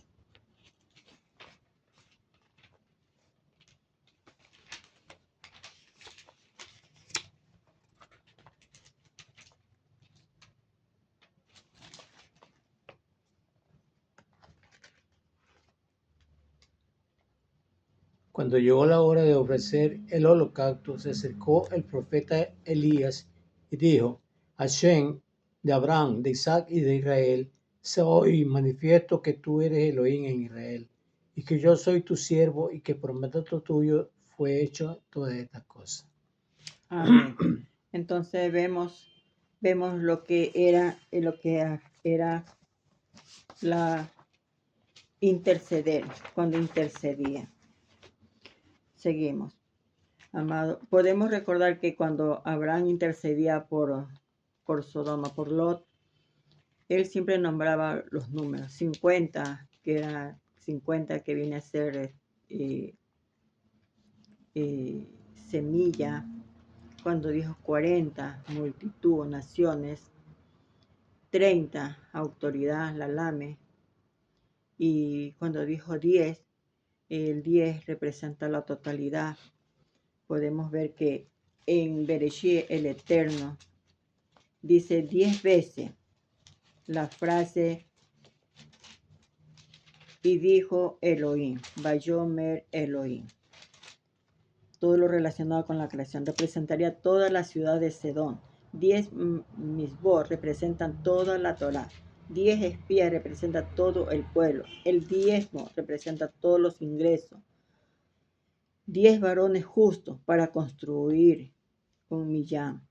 Cuando llegó la hora de ofrecer el holocausto, se acercó el profeta Elías y dijo: Hashem, de Abraham, de Isaac y de Israel, sé hoy manifiesto que tú eres Elohim en Israel, y que yo soy tu siervo, y que por mandato tuyo fue hecho todas estas cosas. Amén. Entonces vemos lo que era la interceder, cuando intercedía. Seguimos. Amado, podemos recordar que cuando Abraham intercedía por Sodoma, por Lot, él siempre nombraba los números, 50, que era 50 que viene a ser semilla, cuando dijo 40, multitud, naciones, 30, autoridad, la lame, y cuando dijo 10, el 10 representa la totalidad. Podemos ver que en Bereshit, el Eterno, dice 10 veces la frase y dijo Elohim, Bayomer Elohim. Todo lo relacionado con la creación representaría toda la ciudad de Sedón. 10 misbot representan toda la Torah. 10 espías representan todo el pueblo. El diezmo representa todos los ingresos. 10 varones justos para construir un millán.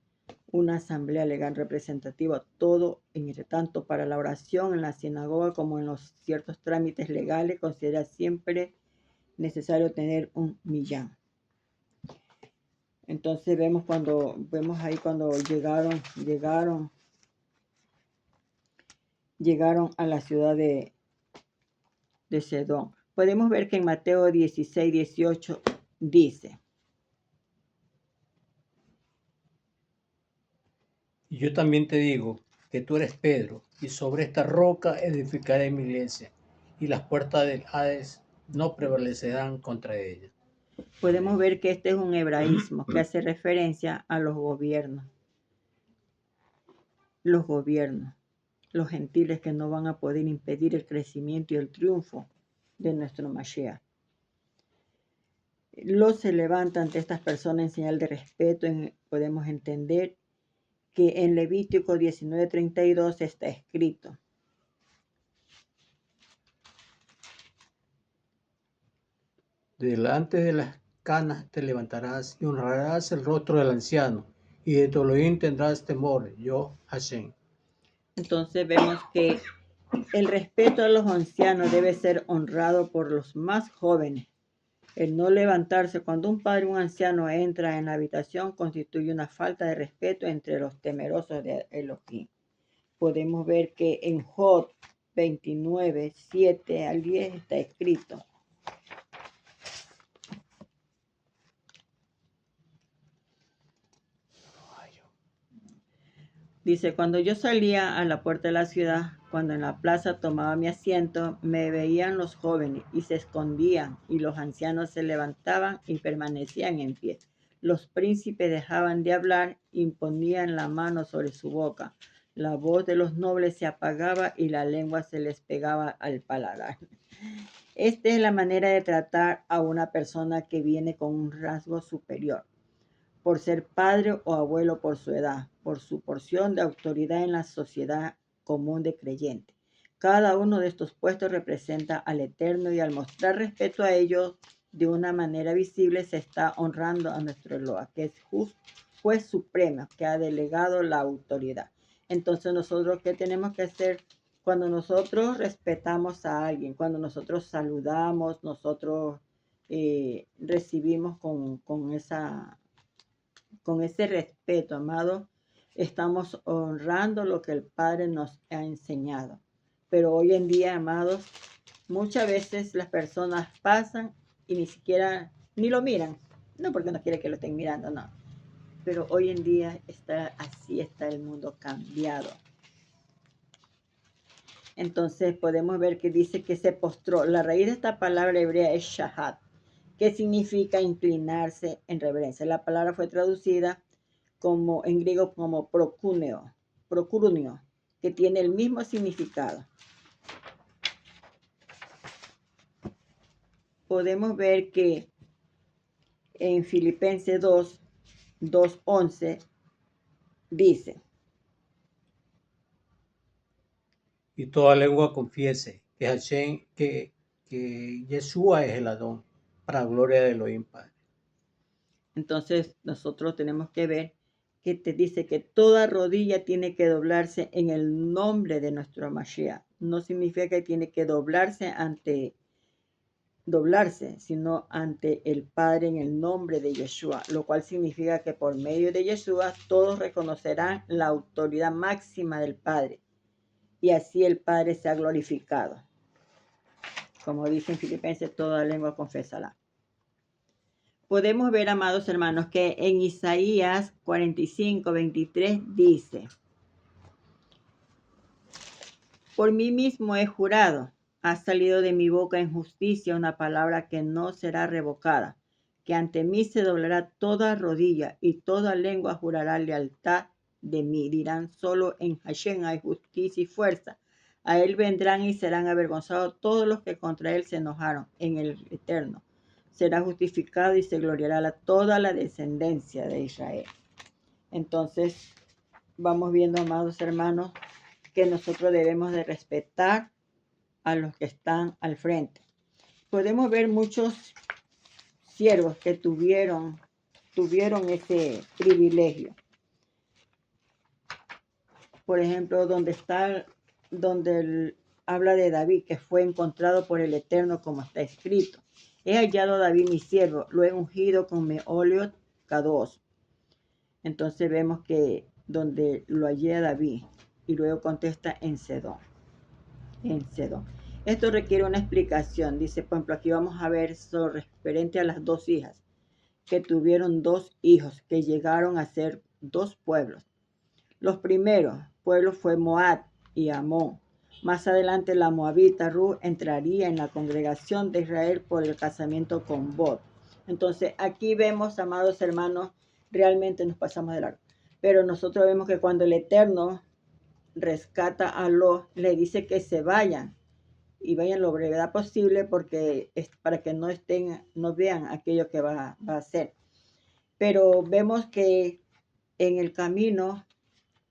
Una asamblea legal representativa, todo entre tanto para la oración en la sinagoga como en los ciertos trámites legales, considera siempre necesario tener un millán. Entonces vemos ahí cuando llegaron a la ciudad de Sedón. Podemos ver que en Mateo 16, 18 dice: Y yo también te digo que tú eres Pedro, y sobre esta roca edificaré mi iglesia, y las puertas del Hades no prevalecerán contra ella. Podemos ver que este es un hebraísmo que hace referencia a los gobiernos. Los gentiles que no van a poder impedir el crecimiento y el triunfo de nuestro Mashiach. Los se levanta ante estas personas en señal de respeto. Podemos entender que en Levítico 19:32 está escrito: Delante de las canas te levantarás y honrarás el rostro del anciano, y de tu Elohim tendrás temor, yo Hashem. Entonces vemos que el respeto a los ancianos debe ser honrado por los más jóvenes. El no levantarse cuando un padre o un anciano entra en la habitación constituye una falta de respeto entre los temerosos de Elohim. Podemos ver que en Job 29, 7 al 10 está escrito: dice: cuando yo salía a la puerta de la ciudad, cuando en la plaza tomaba mi asiento, me veían los jóvenes y se escondían, y los ancianos se levantaban y permanecían en pie. Los príncipes dejaban de hablar, imponían la mano sobre su boca. La voz de los nobles se apagaba y la lengua se les pegaba al paladar. Esta es la manera de tratar a una persona que viene con un rasgo superior, por ser padre o abuelo por su edad, por su porción de autoridad en la sociedad común de creyentes. Cada uno de estos puestos representa al Eterno y al mostrar respeto a ellos de una manera visible se está honrando a nuestro Eloa, que es juez supremo, que ha delegado la autoridad. Entonces nosotros, ¿qué tenemos que hacer? Cuando nosotros respetamos a alguien, cuando nosotros saludamos, nosotros recibimos con ese respeto, amado, estamos honrando lo que el Padre nos ha enseñado. Pero hoy en día, amados, muchas veces las personas pasan y ni siquiera, ni lo miran. No porque no quiere que lo estén mirando, no. Pero hoy en día así está el mundo cambiado. Entonces podemos ver que dice que se postró. La raíz de esta palabra hebrea es shahat, que significa inclinarse en reverencia. La palabra fue traducida como en griego como procuneo, que tiene el mismo significado. Podemos ver que en Filipenses 2:11 dice: Y toda lengua confiese que Hashem, que Yeshua es el Adón, para gloria de Elohim Padre. Entonces nosotros tenemos que ver que te dice que toda rodilla tiene que doblarse en el nombre de nuestro Mashiach. No significa que tiene que doblarse, sino ante el Padre en el nombre de Yeshua, lo cual significa que por medio de Yeshua todos reconocerán la autoridad máxima del Padre y así el Padre se ha glorificado. Como dice en Filipenses, toda lengua confesará. Podemos ver, amados hermanos, que en Isaías 45:23 dice: por mí mismo he jurado, ha salido de mi boca en justicia una palabra que no será revocada, que ante mí se doblará toda rodilla y toda lengua jurará lealtad de mí. Dirán: solo en Hashem hay justicia y fuerza. A él vendrán y serán avergonzados todos los que contra él se enojaron. En el Eterno será justificado y se gloriará toda la descendencia de Israel. Entonces, vamos viendo, amados hermanos, que nosotros debemos de respetar a los que están al frente. Podemos ver muchos siervos que tuvieron ese privilegio. Por ejemplo, donde habla de David, que fue encontrado por el Eterno, como está escrito: he hallado a David mi siervo, lo he ungido con meoliot kadosh. Entonces vemos que donde lo hallé a David, y luego contesta en Sedón. Esto requiere una explicación. Dice, por ejemplo, aquí vamos a ver sobre referente a las dos hijas, que tuvieron dos hijos, que llegaron a ser dos pueblos. Los primeros pueblos fue Moab y Amón. Más adelante la moabita Ruth entraría en la congregación de Israel por el casamiento con Bod. Entonces aquí vemos, amados hermanos, realmente nos pasamos de largo. Pero nosotros vemos que cuando el Eterno rescata a Lot, le dice que se vayan y vayan lo brevedad posible, porque es para que no vean aquello que va a hacer. Pero vemos que en el camino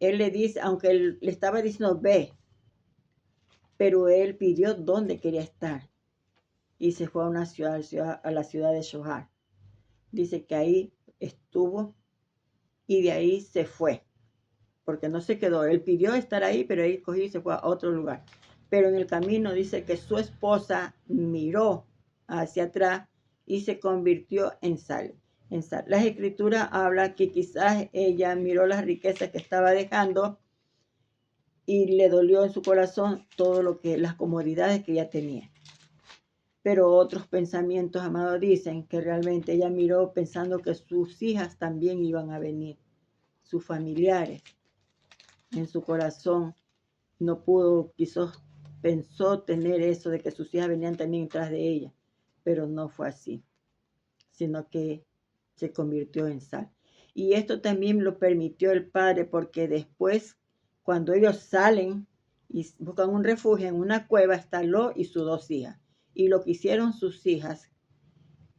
él le dice, aunque él le estaba diciendo ve, pero él pidió dónde quería estar y se fue a una ciudad, a la ciudad de Shohar. Dice que ahí estuvo y de ahí se fue, porque no se quedó. Él pidió estar ahí, pero ahí cogió y se fue a otro lugar. Pero en el camino dice que su esposa miró hacia atrás y se convirtió en sal. Las escrituras hablan que quizás ella miró las riquezas que estaba dejando y le dolió en su corazón las comodidades que ella tenía. Pero otros pensamientos, amados, dicen que realmente ella miró pensando que sus hijas también iban a venir, sus familiares. En su corazón no pudo, quizás pensó tener eso de que sus hijas venían también detrás de ella, pero no fue así, sino que se convirtió en sal. Y esto también lo permitió el Padre, porque después, cuando ellos salen y buscan un refugio en una cueva, está Lot y sus 2 hijas. Y lo que hicieron sus hijas,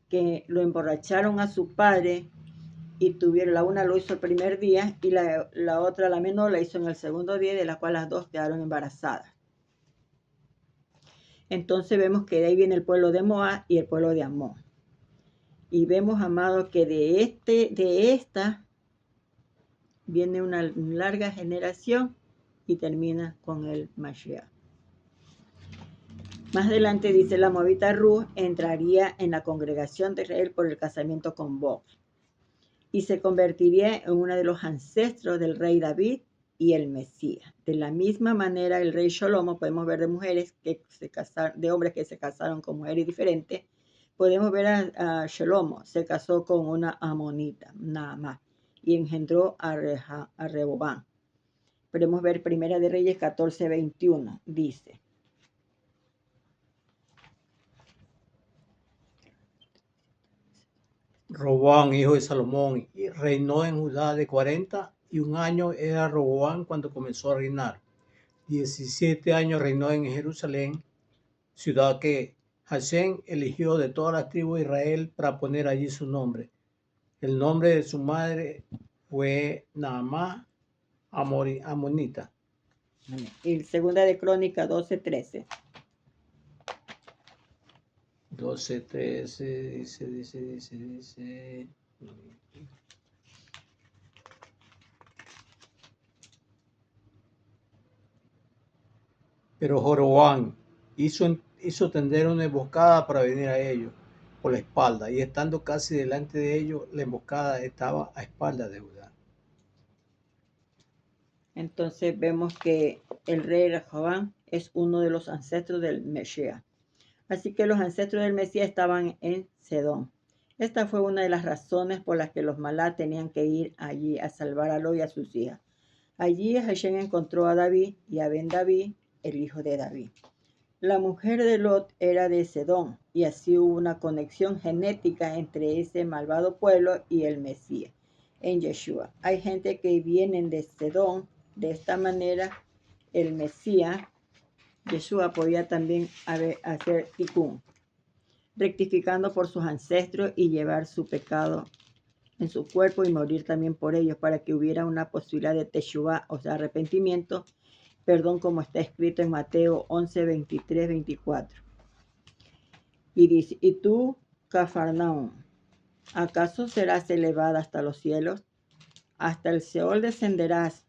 que lo emborracharon a su padre y tuvieron, la una lo hizo el primer día y la otra, la menor, la hizo en el segundo día, de la cual las 2 quedaron embarazadas. Entonces vemos que de ahí viene el pueblo de Moab y el pueblo de Amón. Y vemos, amados, que de esta viene una larga generación y termina con el Mashiach. Más adelante dice, la moabita Ruth entraría en la congregación de Israel por el casamiento con Boaz y se convertiría en uno de los ancestros del rey David y el Mesías. De la misma manera, el rey Shlomo, podemos ver de mujeres que se casaron, de hombres que se casaron con mujeres diferentes. Podemos ver a Shlomo, se casó con una amonita, Naamá, y engendró a Rehoboam. Podemos ver Primera de Reyes 14:21, dice. Roboam, hijo de Salomón, y reinó en Judá de 41 años era Roboam cuando comenzó a reinar. 17 años reinó en Jerusalén, ciudad que Hashem eligió de todas las tribus de Israel para poner allí su nombre. El nombre de su madre fue Naamá Amonita. Y segunda de Crónica 12:13. 12:13 dice. Pero Joroboam hizo tender una emboscada para venir a ellos por la espalda, y estando casi delante de ellos, la emboscada estaba a espaldas de Judá. Entonces vemos que el rey Rehoboam es uno de los ancestros del Mesías. Así que los ancestros del Mesías estaban en Sedón. Esta fue una de las razones por las que los malá tenían que ir allí a salvar a Lot y a sus hijas. Allí Hashem encontró a David y a Ben David, el hijo de David. La mujer de Lot era de Sedón y así hubo una conexión genética entre ese malvado pueblo y el Mesías en Yeshua. Hay gente que vienen de Sedón. De esta manera, el Mesías, Yeshua, podía también hacer tikkun, rectificando por sus ancestros y llevar su pecado en su cuerpo y morir también por ellos, para que hubiera una posibilidad de teshuvah, o sea, arrepentimiento, perdón, como está escrito en Mateo 11, 23, 24. Y dice, ¿y tú, Cafarnaúm, acaso serás elevada hasta los cielos? Hasta el Seol descenderás,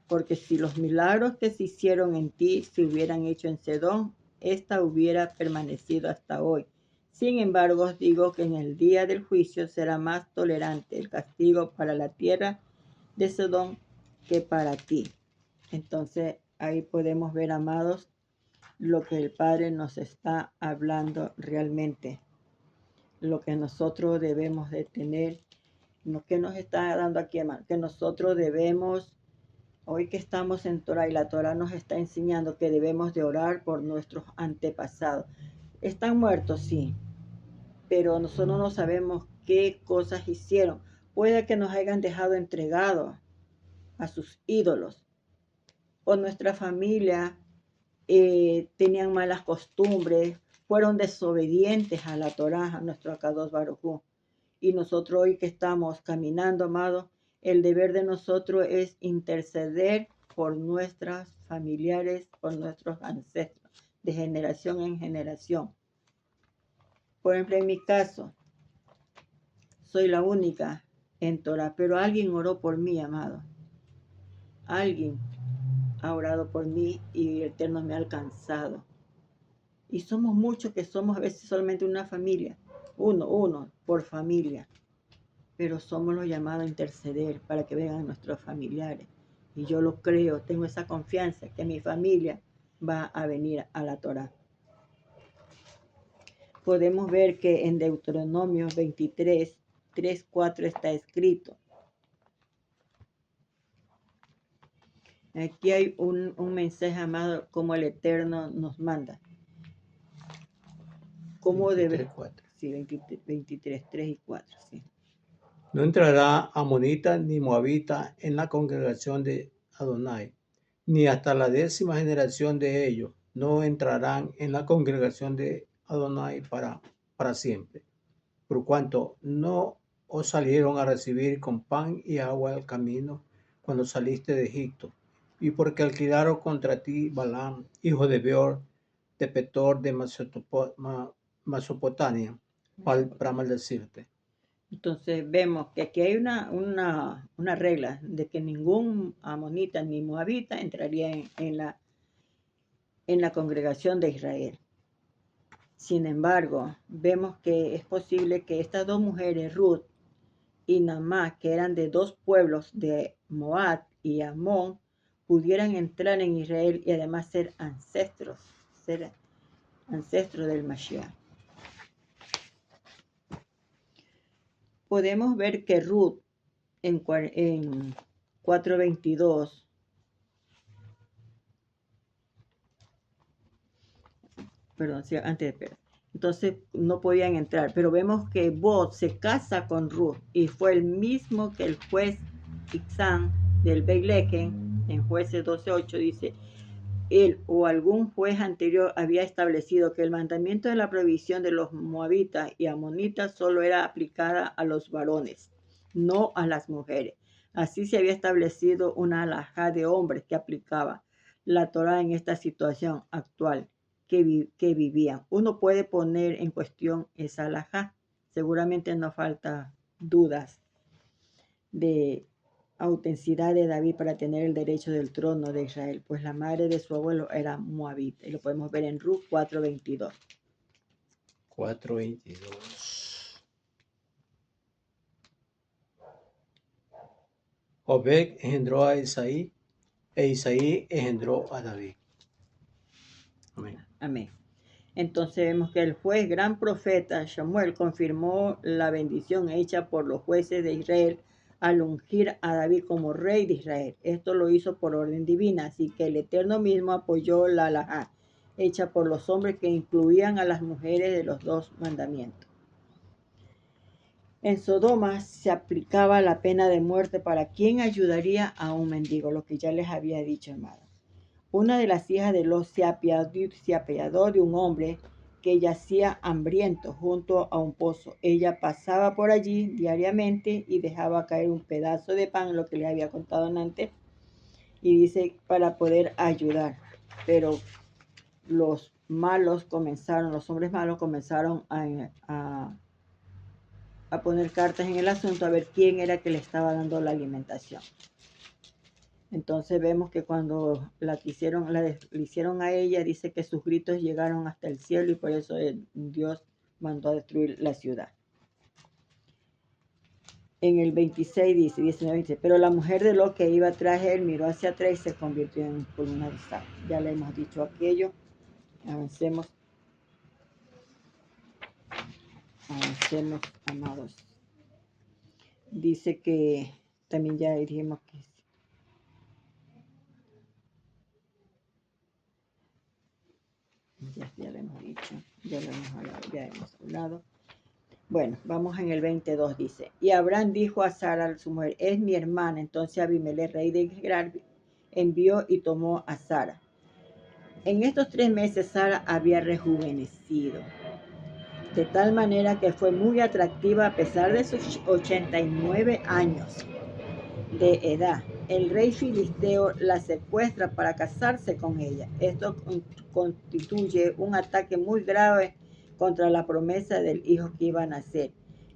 porque si los milagros que se hicieron en ti se hubieran hecho en Sedón, ésta hubiera permanecido hasta hoy. Sin embargo, os digo que en el día del juicio será más tolerante el castigo para la tierra de Sedón que para ti. Entonces, ahí podemos ver, amados, lo que el Padre nos está hablando realmente, lo que nosotros debemos de tener, lo que nos está dando aquí, hermano, que nosotros debemos. Hoy que estamos en Torah y la Torah nos está enseñando que debemos de orar por nuestros antepasados. Están muertos, sí, pero nosotros no sabemos qué cosas hicieron. Puede que nos hayan dejado entregados a sus ídolos, o nuestra familia tenían malas costumbres, fueron desobedientes a la Torah, a nuestro Akadosh Baruj Hu. Y nosotros hoy que estamos caminando, amados, el deber de nosotros es interceder por nuestros familiares, por nuestros ancestros, de generación en generación. Por ejemplo, en mi caso, soy la única en Torah, pero alguien oró por mí, amado. Alguien ha orado por mí y el Eterno me ha alcanzado. Y somos muchos que somos a veces solamente una familia, uno por familia. Pero somos los llamados a interceder para que vengan nuestros familiares. Y yo lo creo, tengo esa confianza que mi familia va a venir a la Torah. Podemos ver que en Deuteronomio 23, 3, 4 está escrito. Aquí hay un mensaje, amado, como el Eterno nos manda. ¿Cómo 23, debe? 4. Sí, 23, 3 y 4, sí. No entrará amonita ni moabita en la congregación de Adonai, ni hasta la 10ª generación de ellos no entrarán en la congregación de Adonai para siempre, por cuanto no os salieron a recibir con pan y agua al camino cuando saliste de Egipto, y porque alquilaron contra ti Balaam, hijo de Beor, de Petor de Mesopotamia, para maldecirte. Entonces vemos que aquí hay una regla de que ningún amonita ni moabita entraría en la congregación de Israel. Sin embargo, vemos que es posible que estas dos mujeres, Ruth y Naamá, que eran de dos pueblos de Moab y Amón, pudieran entrar en Israel y además ser ancestros del Mashiach. Podemos ver que Ruth en 4:22, perdón, sí, antes de entonces no podían entrar, pero vemos que Boaz se casa con Ruth y fue el mismo que el juez Ixán del Beit-Lehem en Jueces 12:8 dice: él o algún juez anterior había establecido que el mandamiento de la prohibición de los moabitas y amonitas solo era aplicada a los varones, no a las mujeres. Así se había establecido una halajá de hombres que aplicaba la Torá en esta situación actual que vivían. Uno puede poner en cuestión esa halajá. Seguramente no falta dudas de autenticidad de David para tener el derecho del trono de Israel, pues la madre de su abuelo era moabita, y lo podemos ver en Ruth 4:22. 4:22. Obed engendró a Isaí, e Isaí engendró a David. Amén. Amén. Entonces vemos que el juez, gran profeta Samuel, confirmó la bendición hecha por los jueces de Israel al ungir a David como rey de Israel. Esto lo hizo por orden divina, así que el Eterno mismo apoyó la halajá hecha por los hombres que incluían a las mujeres de los dos mandamientos. En Sodoma se aplicaba la pena de muerte para quien ayudaría a un mendigo, lo que ya les había dicho, hermano. Una de las hijas de Lot se apiadó de un hombre que yacía hambriento junto a un pozo. Ella pasaba por allí diariamente y dejaba caer un pedazo de pan, lo que le había contado antes, y dice, para poder ayudar. Pero los hombres malos comenzaron a poner cartas en el asunto, a ver quién era que le estaba dando la alimentación. Entonces vemos que cuando le hicieron a ella, dice que sus gritos llegaron hasta el cielo y por eso Dios mandó a destruir la ciudad. En el 26 dice, 19, pero la mujer de Lot que iba tras él miró hacia atrás y se convirtió en columna de sal. Ya le hemos dicho aquello. Avancemos, amados. Dice que también ya dijimos que ya lo hemos dicho, ya hemos hablado. Bueno, vamos en el 22, dice, y Abraham dijo a Sara, su mujer, es mi hermana. Entonces Abimelech, rey de Gerar, envió y tomó a Sara. En estos 3 meses Sara había rejuvenecido, de tal manera que fue muy atractiva a pesar de sus 89 años de edad. El rey filisteo la secuestra para casarse con ella. Esto constituye un ataque muy grave contra la promesa del hijo que iba a nacer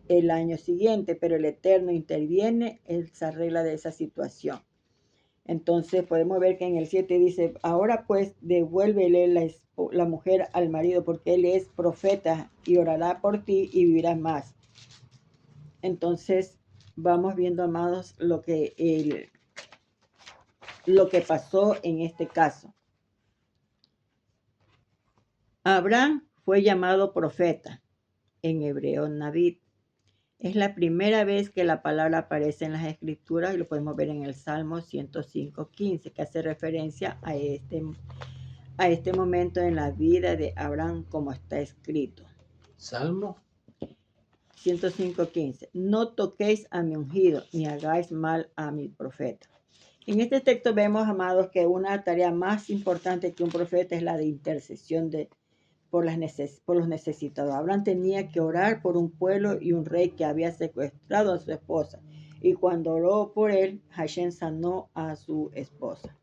el año siguiente, pero el Eterno interviene, él se arregla de esa situación. Entonces podemos ver que en el 7 dice, ahora pues devuélvele la mujer al marido, porque él es profeta y orará por ti y vivirás más. Entonces vamos viendo, amados, lo que pasó en este caso. Abraham fue llamado profeta, en hebreo Naví. Es la primera vez que la palabra aparece en las escrituras y lo podemos ver en el Salmo 105:15, que hace referencia a este momento en la vida de Abraham, como está escrito. Salmo 105:15. No toquéis a mi ungido, ni hagáis mal a mi profeta. En este texto vemos, amados, que una tarea más importante que un profeta es la de intercesión por los necesitados. Abraham tenía que orar por un pueblo y un rey que había secuestrado a su esposa. Y cuando oró por él, Hashem sanó a su esposa.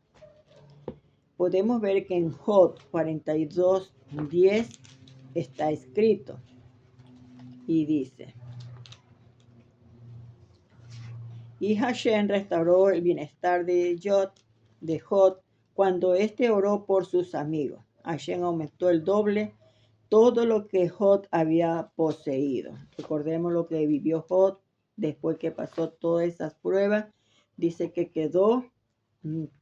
Podemos ver que en Job 42:10 está escrito y dice: y Hashem restauró el bienestar de Job cuando éste oró por sus amigos. Hashem aumentó el doble todo lo que Job había poseído. Recordemos lo que vivió Job después que pasó todas esas pruebas. Dice que quedó,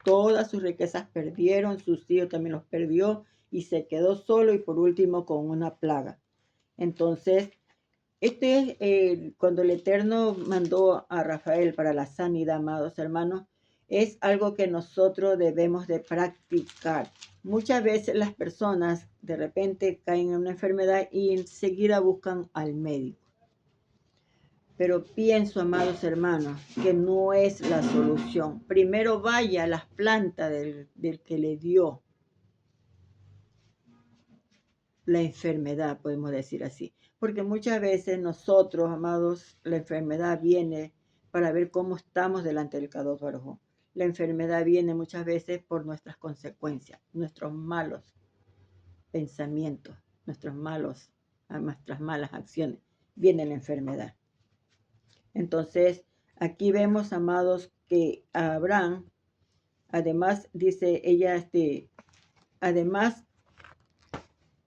todas sus riquezas perdieron, sus hijos también los perdió y se quedó solo y por último con una plaga. Entonces, este es cuando el Eterno mandó a Rafael para la sanidad, amados hermanos, es algo que nosotros debemos de practicar. Muchas veces las personas de repente caen en una enfermedad y enseguida buscan al médico. Pero pienso, amados hermanos, que no es la solución. Primero vaya a las plantas del que le dio la enfermedad, podemos decir así. Porque muchas veces nosotros, amados, la enfermedad viene para ver cómo estamos delante del Kadosh Baruj Hu. La enfermedad viene muchas veces por nuestras consecuencias, nuestros malos pensamientos, nuestras malas acciones. Viene la enfermedad. Entonces, aquí vemos, amados, que a Abraham, además, dice ella, además,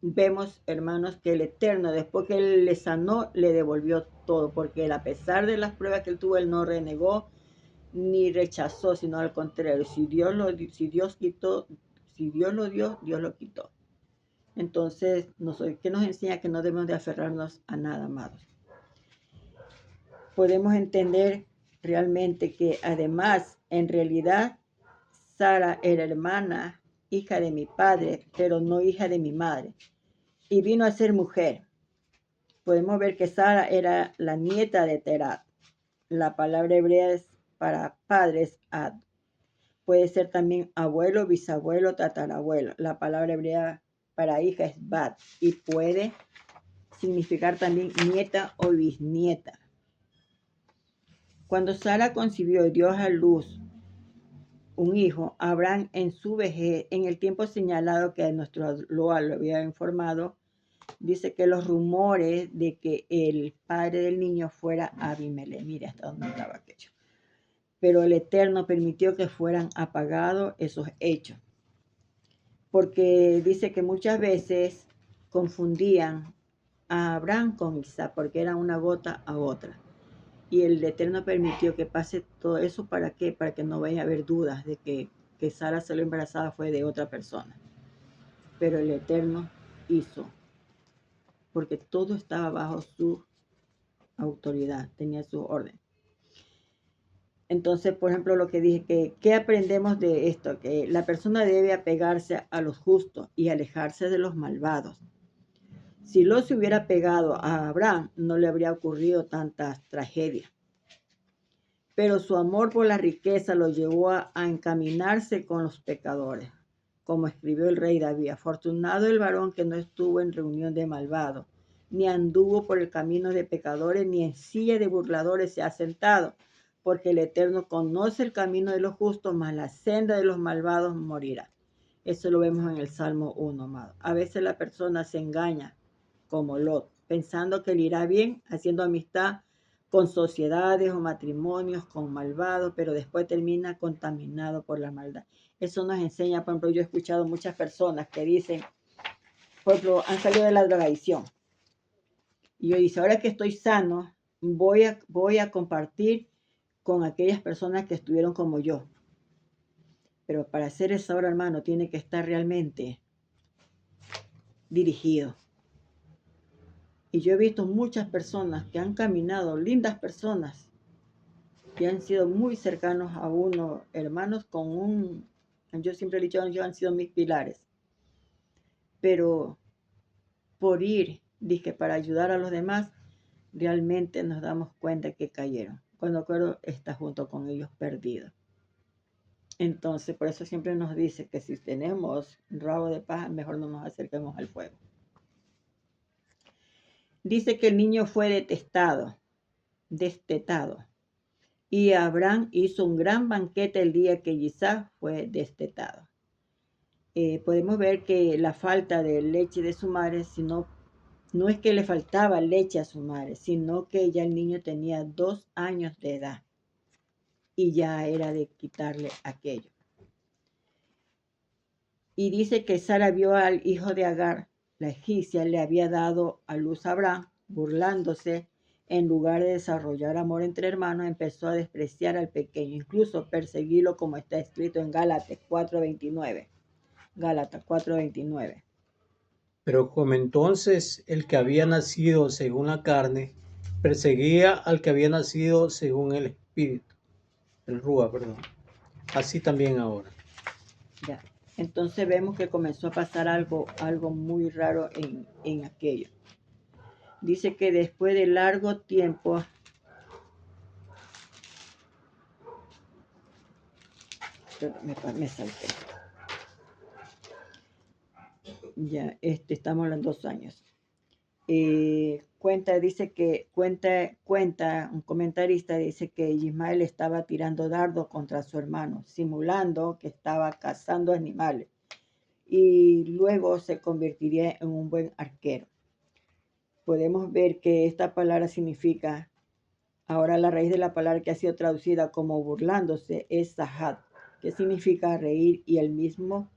vemos, hermanos, que el Eterno, después que él le sanó, le devolvió todo, porque él, a pesar de las pruebas que él tuvo, él no renegó ni rechazó, sino al contrario, si Dios lo dio, Dios lo quitó. Entonces, ¿qué nos enseña? Que no debemos de aferrarnos a nada, amados. Podemos entender realmente que además, en realidad, Sara era hermana, hija de mi padre, pero no hija de mi madre, y vino a ser mujer. Podemos ver que Sara era la nieta de Terat. La palabra hebrea es para padres, ad. Puede ser también abuelo, bisabuelo, tatarabuelo. La palabra hebrea para hija es bat y puede significar también nieta o bisnieta. Cuando Sara concibió y dio a luz un hijo, Abraham en su vejez, en el tiempo señalado que nuestro Loa lo había informado, dice que los rumores de que el padre del niño fuera Abimelech, mira hasta dónde estaba aquello. Pero el Eterno permitió que fueran apagados esos hechos. Porque dice que muchas veces confundían a Abraham con Isaac, porque era una gota a otra. Y el Eterno permitió que pase todo eso, ¿para qué? Para que no vaya a haber dudas de que Sara salió embarazada fue de otra persona. Pero el Eterno hizo, porque todo estaba bajo su autoridad, tenía su orden. Entonces, por ejemplo, lo que dije, ¿qué aprendemos de esto? Que la persona debe apegarse a los justos y alejarse de los malvados. Si Lot se hubiera pegado a Abraham, no le habría ocurrido tantas tragedias. Pero su amor por la riqueza lo llevó a encaminarse con los pecadores. Como escribió el rey David: afortunado el varón que no estuvo en reunión de malvados, ni anduvo por el camino de pecadores, ni en silla de burladores se ha sentado, porque el Eterno conoce el camino de los justos, mas la senda de los malvados morirá. Eso lo vemos en el Salmo 1, amado. A veces la persona se engaña, como Lot, pensando que le irá bien, haciendo amistad con sociedades o matrimonios con malvados, pero después termina contaminado por la maldad. Eso nos enseña, por ejemplo, yo he escuchado muchas personas que dicen, por ejemplo, han salido de la drogadicción. Y yo dice, ahora que estoy sano, voy a compartir con aquellas personas que estuvieron como yo. Pero para hacer eso ahora, hermano, tiene que estar realmente dirigido. Y yo he visto muchas personas que han caminado, lindas personas, que han sido muy cercanos a uno, hermanos, yo siempre he dicho, ellos han sido mis pilares. Pero por ir, dije, para ayudar a los demás, realmente nos damos cuenta que cayeron. Cuando acuerdo, está junto con ellos perdido. Entonces, por eso siempre nos dice que si tenemos rabo de paja, mejor no nos acerquemos al fuego. Dice que el niño fue destetado. Y Abraham hizo un gran banquete el día que Isaac fue destetado. Podemos ver que la falta de leche de su madre, no es que le faltaba leche a su madre, sino que ya el niño tenía 2 años de edad y ya era de quitarle aquello. Y dice que Sara vio al hijo de Agar, la egipcia, le había dado a luz a Abraham, burlándose. En lugar de desarrollar amor entre hermanos, empezó a despreciar al pequeño, incluso perseguirlo, como está escrito en Gálatas 4:29. Gálatas 4:29. Pero como entonces el que había nacido según la carne perseguía al que había nacido según el espíritu, el Rúa, perdón. Así también ahora. Ya. Entonces vemos que comenzó a pasar algo muy raro en aquello. Dice que después de largo tiempo, me salté. Ya, estamos en 2 años. Cuenta, un comentarista dice que Ismael estaba tirando dardos contra su hermano, simulando que estaba cazando animales y luego se convertiría en un buen arquero. Podemos ver que esta palabra significa, ahora la raíz de la palabra que ha sido traducida como burlándose es Zahat, que significa reír, y al mismo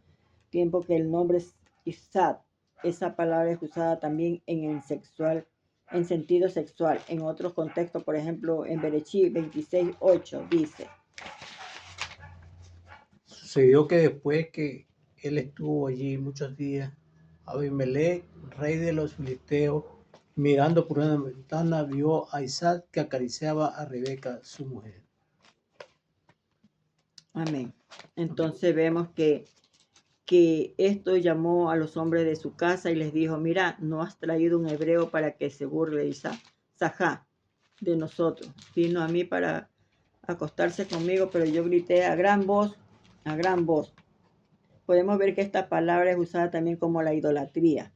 tiempo que el nombre es Isad. Esa palabra es usada también en sentido sexual. En otros contextos, por ejemplo, en Berechí 26:8 dice: Sucedió que después que él estuvo allí muchos días, Abimelech, rey de los filisteos, mirando por una ventana, vio a Isaac que acariciaba a Rebeca, su mujer. Amén. Entonces vemos que esto llamó a los hombres de su casa y les dijo: mira, no has traído un hebreo para que se burle Sahá de nosotros. Vino a mí para acostarse conmigo, pero yo grité a gran voz, a gran voz. Podemos ver que esta palabra es usada también como la idolatría,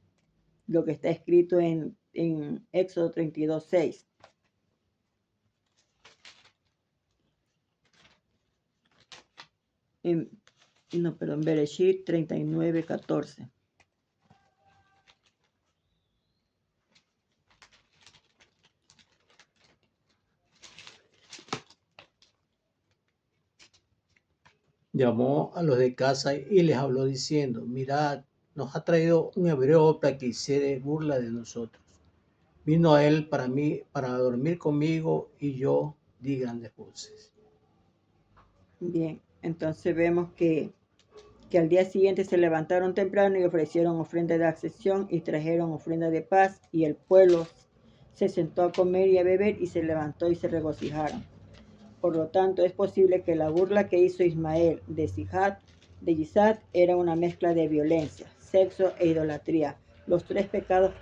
lo que está escrito en Éxodo 32:6. Bereshit 39:14. Llamó a los de casa y les habló diciendo: mirad, nos ha traído un hebreo para que hiciere burla de nosotros. Vino a él para dormir conmigo, y yo di grandes voces. Bien, entonces vemos que al día siguiente se levantaron temprano y ofrecieron ofrenda de accesión y trajeron ofrenda de paz, y el pueblo se sentó a comer y a beber y se levantó y se regocijaron. Por lo tanto, es posible que la burla que hizo Ismael de Isaac era una mezcla de violencia, sexo e idolatría, los 3 pecados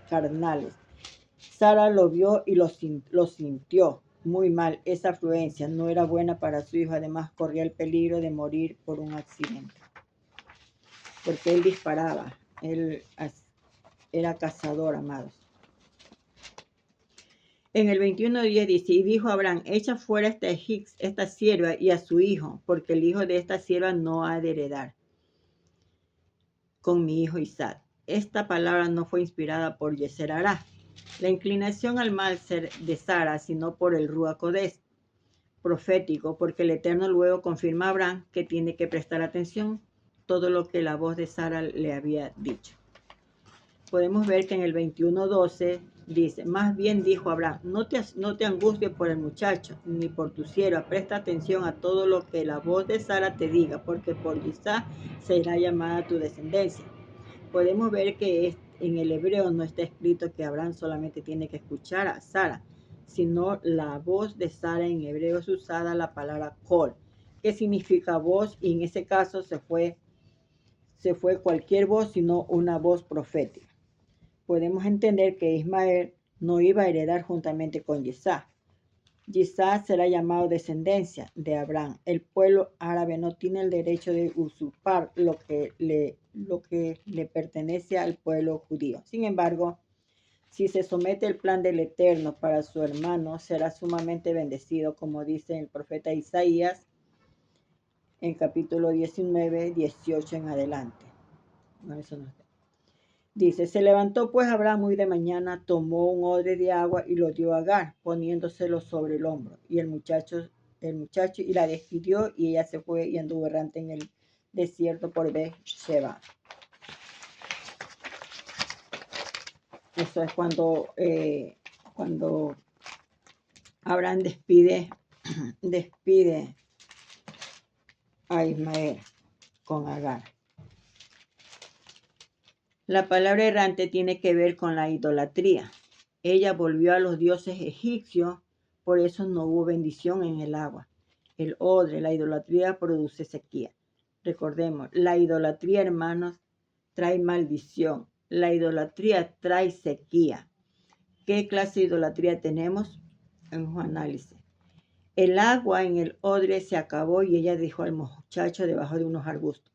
carnales. Sara lo vio y lo sintió muy mal. Esa afluencia no era buena para su hijo. Además, corría el peligro de morir por un accidente, porque él disparaba, él era cazador, amados. En el 21:10 dice: y dijo Abraham: echa fuera esta sierva y a su hijo, porque el hijo de esta sierva no ha de heredar con mi hijo Isaac. Esta palabra no fue inspirada por Yeser Hará, la inclinación al mal ser de Sara, sino por el Ruach Kodesh profético, porque el Eterno luego confirma a Abraham que tiene que prestar atención todo lo que la voz de Sara le había dicho. Podemos ver que en el 21:12 dice: más bien dijo Abraham, no te angusties por el muchacho, ni por tu sierva, presta atención a todo lo que la voz de Sara te diga, porque por Isaac será llamada tu descendencia. Podemos ver que en el hebreo no está escrito que Abraham solamente tiene que escuchar a Sara, sino la voz de Sara. En hebreo es usada la palabra kol, que significa voz, y en ese caso se fue cualquier voz, sino una voz profética. Podemos entender que Ismael no iba a heredar juntamente con Isaac, Isaac será llamado descendencia de Abraham. El pueblo árabe no tiene el derecho de usurpar lo que le pertenece al pueblo judío. Sin embargo, si se somete al plan del Eterno para su hermano, será sumamente bendecido, como dice el profeta Isaías en capítulo 19, 18 en adelante. No, eso no está. Dice, se levantó pues Abraham muy de mañana, tomó un odre de agua y lo dio a Agar, poniéndoselo sobre el hombro. Y el muchacho y la despidió, y ella se fue y anduvo errante en el desierto por Beersheba. Eso es cuando Abraham despide a Ismael con Agar. La palabra errante tiene que ver con la idolatría. Ella volvió a los dioses egipcios, por eso no hubo bendición en el agua. El odre, la idolatría produce sequía. Recordemos, la idolatría, hermanos, trae maldición. La idolatría trae sequía. ¿Qué clase de idolatría tenemos? En un análisis. El agua en el odre se acabó y ella dejó al muchacho debajo de unos arbustos.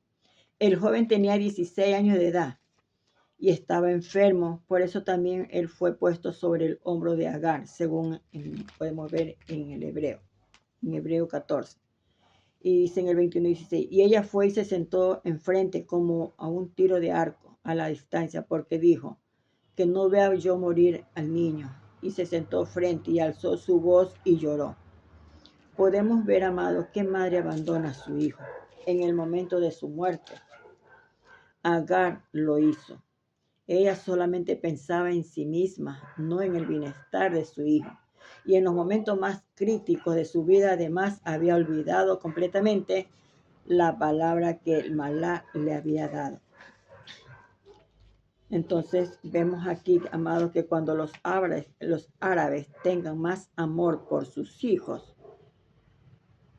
El joven tenía 16 años de edad y estaba enfermo, por eso también él fue puesto sobre el hombro de Agar, según podemos ver en Hebreo 14. Y dice en el 21:16, y ella fue y se sentó enfrente como a un tiro de arco a la distancia, porque dijo, que no vea yo morir al niño. Y se sentó frente y alzó su voz y lloró. Podemos ver, amados, que madre abandona a su hijo en el momento de su muerte. Agar lo hizo. Ella solamente pensaba en sí misma, no en el bienestar de su hijo. Y en los momentos más críticos de su vida, además, había olvidado completamente la palabra que el Malá le había dado. Entonces vemos aquí, amados, que cuando los árabes tengan más amor por sus hijos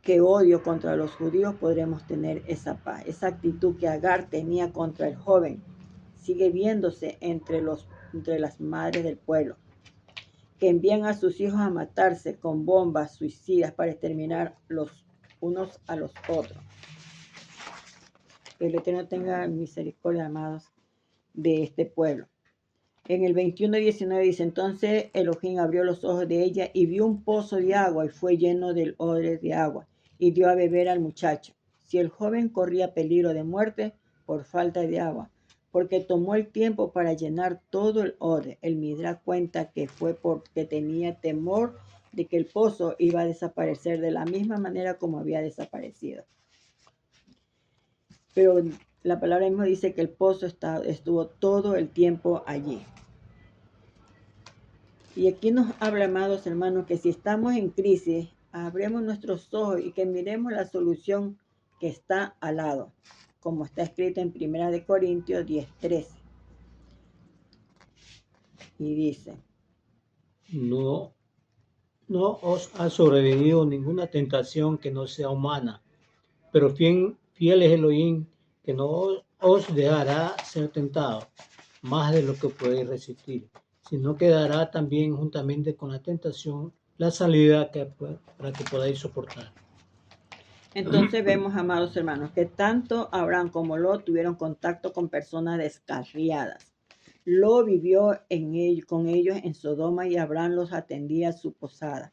que odio contra los judíos, podremos tener esa paz. Esa actitud que Agar tenía contra el joven sigue viéndose entre las madres del pueblo, que envían a sus hijos a matarse con bombas suicidas para exterminar los unos a los otros. Que el Eterno tenga misericordia, amados, de este pueblo. En el 21:19 dice, entonces Elohim abrió los ojos de ella y vio un pozo de agua y fue lleno del odre de agua y dio a beber al muchacho. Si el joven corría peligro de muerte por falta de agua, porque tomó el tiempo para llenar todo el odre, el Midrash cuenta que fue porque tenía temor de que el pozo iba a desaparecer de la misma manera como había desaparecido. Pero la palabra misma dice que el pozo estuvo todo el tiempo allí. Y aquí nos habla, amados hermanos, que si estamos en crisis, abremos nuestros ojos y que miremos la solución que está al lado, como está escrito en 1 Corintios 10:13. Y dice, No os ha sobrevenido ninguna tentación que no sea humana, pero fiel es Elohim, que no os dejará ser tentado más de lo que podéis resistir, sino que dará también juntamente con la tentación la salida para que podáis soportar. entonces vemos, amados hermanos, que tanto Abraham como Lot tuvieron contacto con personas descarriadas. Lot vivió con ellos en Sodoma y Abraham los atendía a su posada.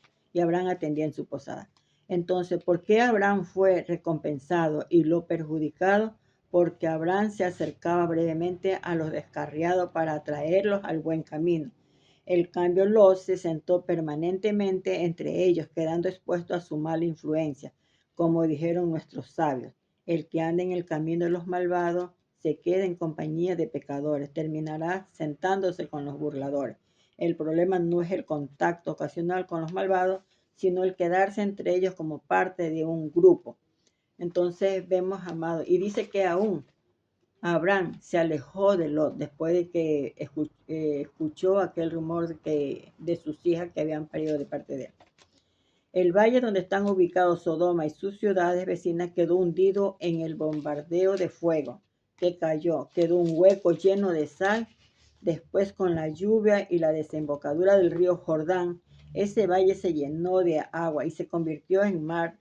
Entonces, ¿por qué Abraham fue recompensado y Lot perjudicado? Porque Abraham se acercaba brevemente a los descarriados para atraerlos al buen camino. En cambio, Lot se sentó permanentemente entre ellos, quedando expuesto a su mala influencia. Como dijeron nuestros sabios, el que anda en el camino de los malvados se queda en compañía de pecadores, terminará sentándose con los burladores. El problema no es el contacto ocasional con los malvados, sino el quedarse entre ellos como parte de un grupo. Entonces vemos, amados, y dice que aún Abraham se alejó de Lot después de que escuchó aquel rumor de sus hijas que habían parido de parte de él. El valle donde están ubicados Sodoma y sus ciudades vecinas quedó hundido en el bombardeo de fuego que cayó. Quedó un hueco lleno de sal. Después, con la lluvia y la desembocadura del río Jordán, Ese valle se llenó de agua y se convirtió en mar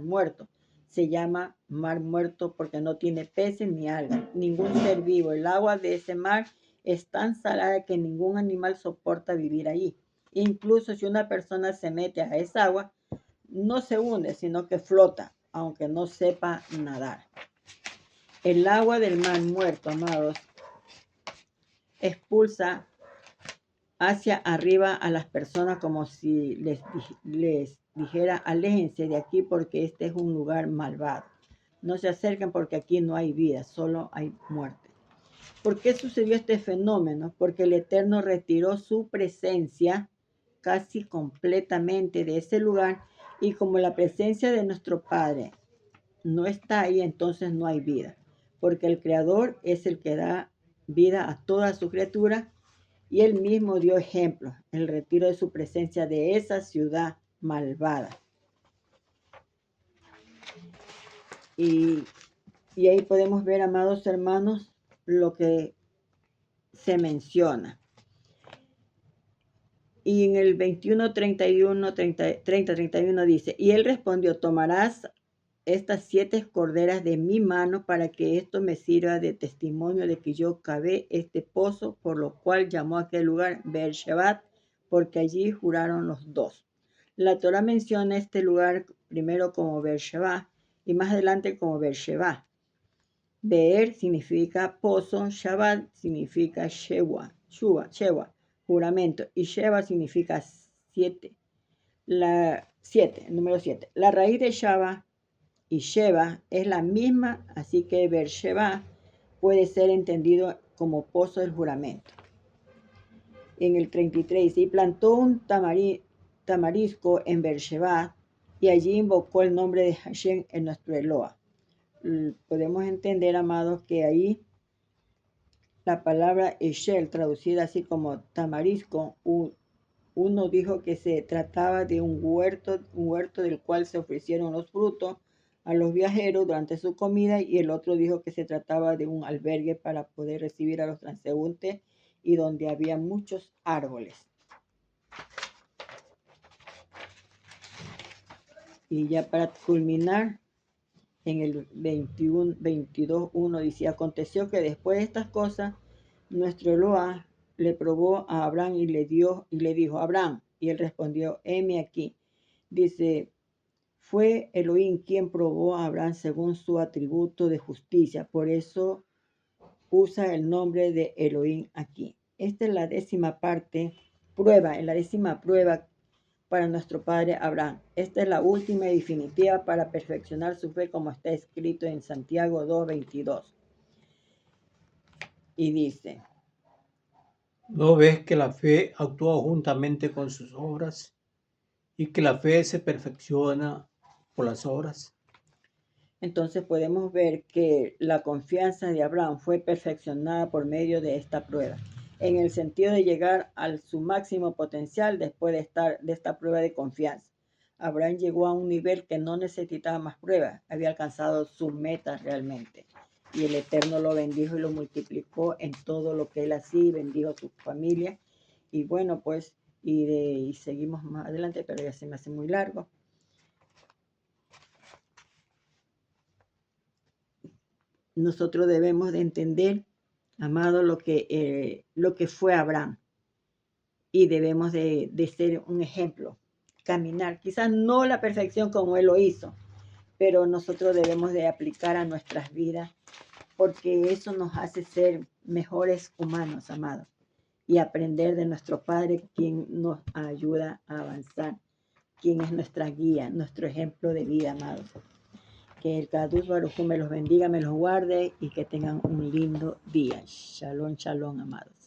muerto. Se llama mar muerto porque no tiene peces ni algas, ningún ser vivo. El agua de ese mar es tan salada que ningún animal soporta vivir allí. Incluso si una persona se mete a esa agua, no se hunde, sino que flota, aunque no sepa nadar. El agua del mar muerto, amados, expulsa hacia arriba a las personas como si les dijera, aléjense de aquí porque este es un lugar malvado. No se acerquen porque aquí no hay vida, solo hay muerte. ¿Por qué sucedió este fenómeno? Porque el Eterno retiró su presencia casi completamente de ese lugar, y como la presencia de nuestro Padre no está ahí, entonces no hay vida, porque el Creador es el que da vida a toda su criatura, y él mismo dio ejemplo, el retiro de su presencia de esa ciudad malvada. Y ahí podemos ver, amados hermanos, lo que se menciona. Y en el 30-31 dice, y él respondió, tomarás estas 7 corderas de mi mano para que esto me sirva de testimonio de que yo cavé este pozo, por lo cual llamó a aquel lugar Beer-Shebat, porque allí juraron los dos. La Torah menciona este lugar primero como Beer-Sheba y más adelante como Beer-Sheba. Beer significa pozo, Shabbat significa Shewa, juramento, y Sheba significa 7. El número 7. La raíz de Shaba y Sheba es la misma, así que Beer-Sheba puede ser entendido como pozo del juramento. En el 33, y plantó un tamarisco en Beer-Sheba, y allí invocó el nombre de Hashem, en nuestro Eloa. Podemos entender, amados, que ahí la palabra Eshel, traducida así como tamarisco, uno dijo que se trataba de un huerto del cual se ofrecieron los frutos a los viajeros durante su comida, y el otro dijo que se trataba de un albergue para poder recibir a los transeúntes y donde había muchos árboles. Y ya para culminar, en el 22:1 dice, aconteció que después de estas cosas, nuestro Eloa le probó a Abraham y le dijo, Abraham, y él respondió, heme aquí. Dice, fue Elohim quien probó a Abraham según su atributo de justicia, por eso usa el nombre de Elohim aquí. Esta es la 10ª prueba, en la 10ª prueba para nuestro padre Abraham. Esta es la última y definitiva para perfeccionar su fe, como está escrito en Santiago 2:22. Y dice, ¿no ves que la fe actúa juntamente con sus obras y que la fe se perfecciona por las obras? Entonces podemos ver que la confianza de Abraham fue perfeccionada por medio de esta prueba, en el sentido de llegar a su máximo potencial después de esta prueba de confianza. Abraham llegó a un nivel que no necesitaba más pruebas, había alcanzado su meta realmente. Y el Eterno lo bendijo y lo multiplicó en todo lo que él hacía, y bendijo a su familia. Y bueno, pues, y seguimos más adelante, pero ya se me hace muy largo. Nosotros debemos de entender, amado, lo que fue Abraham, y debemos de ser un ejemplo, caminar, quizás no la perfección como él lo hizo, pero nosotros debemos de aplicar a nuestras vidas, porque eso nos hace ser mejores humanos, amados, y aprender de nuestro Padre, quien nos ayuda a avanzar, quien es nuestra guía, nuestro ejemplo de vida, amados. Que el Kadosh Baruj Hu me los bendiga, me los guarde, y que tengan un lindo día. Shalom, shalom, amados.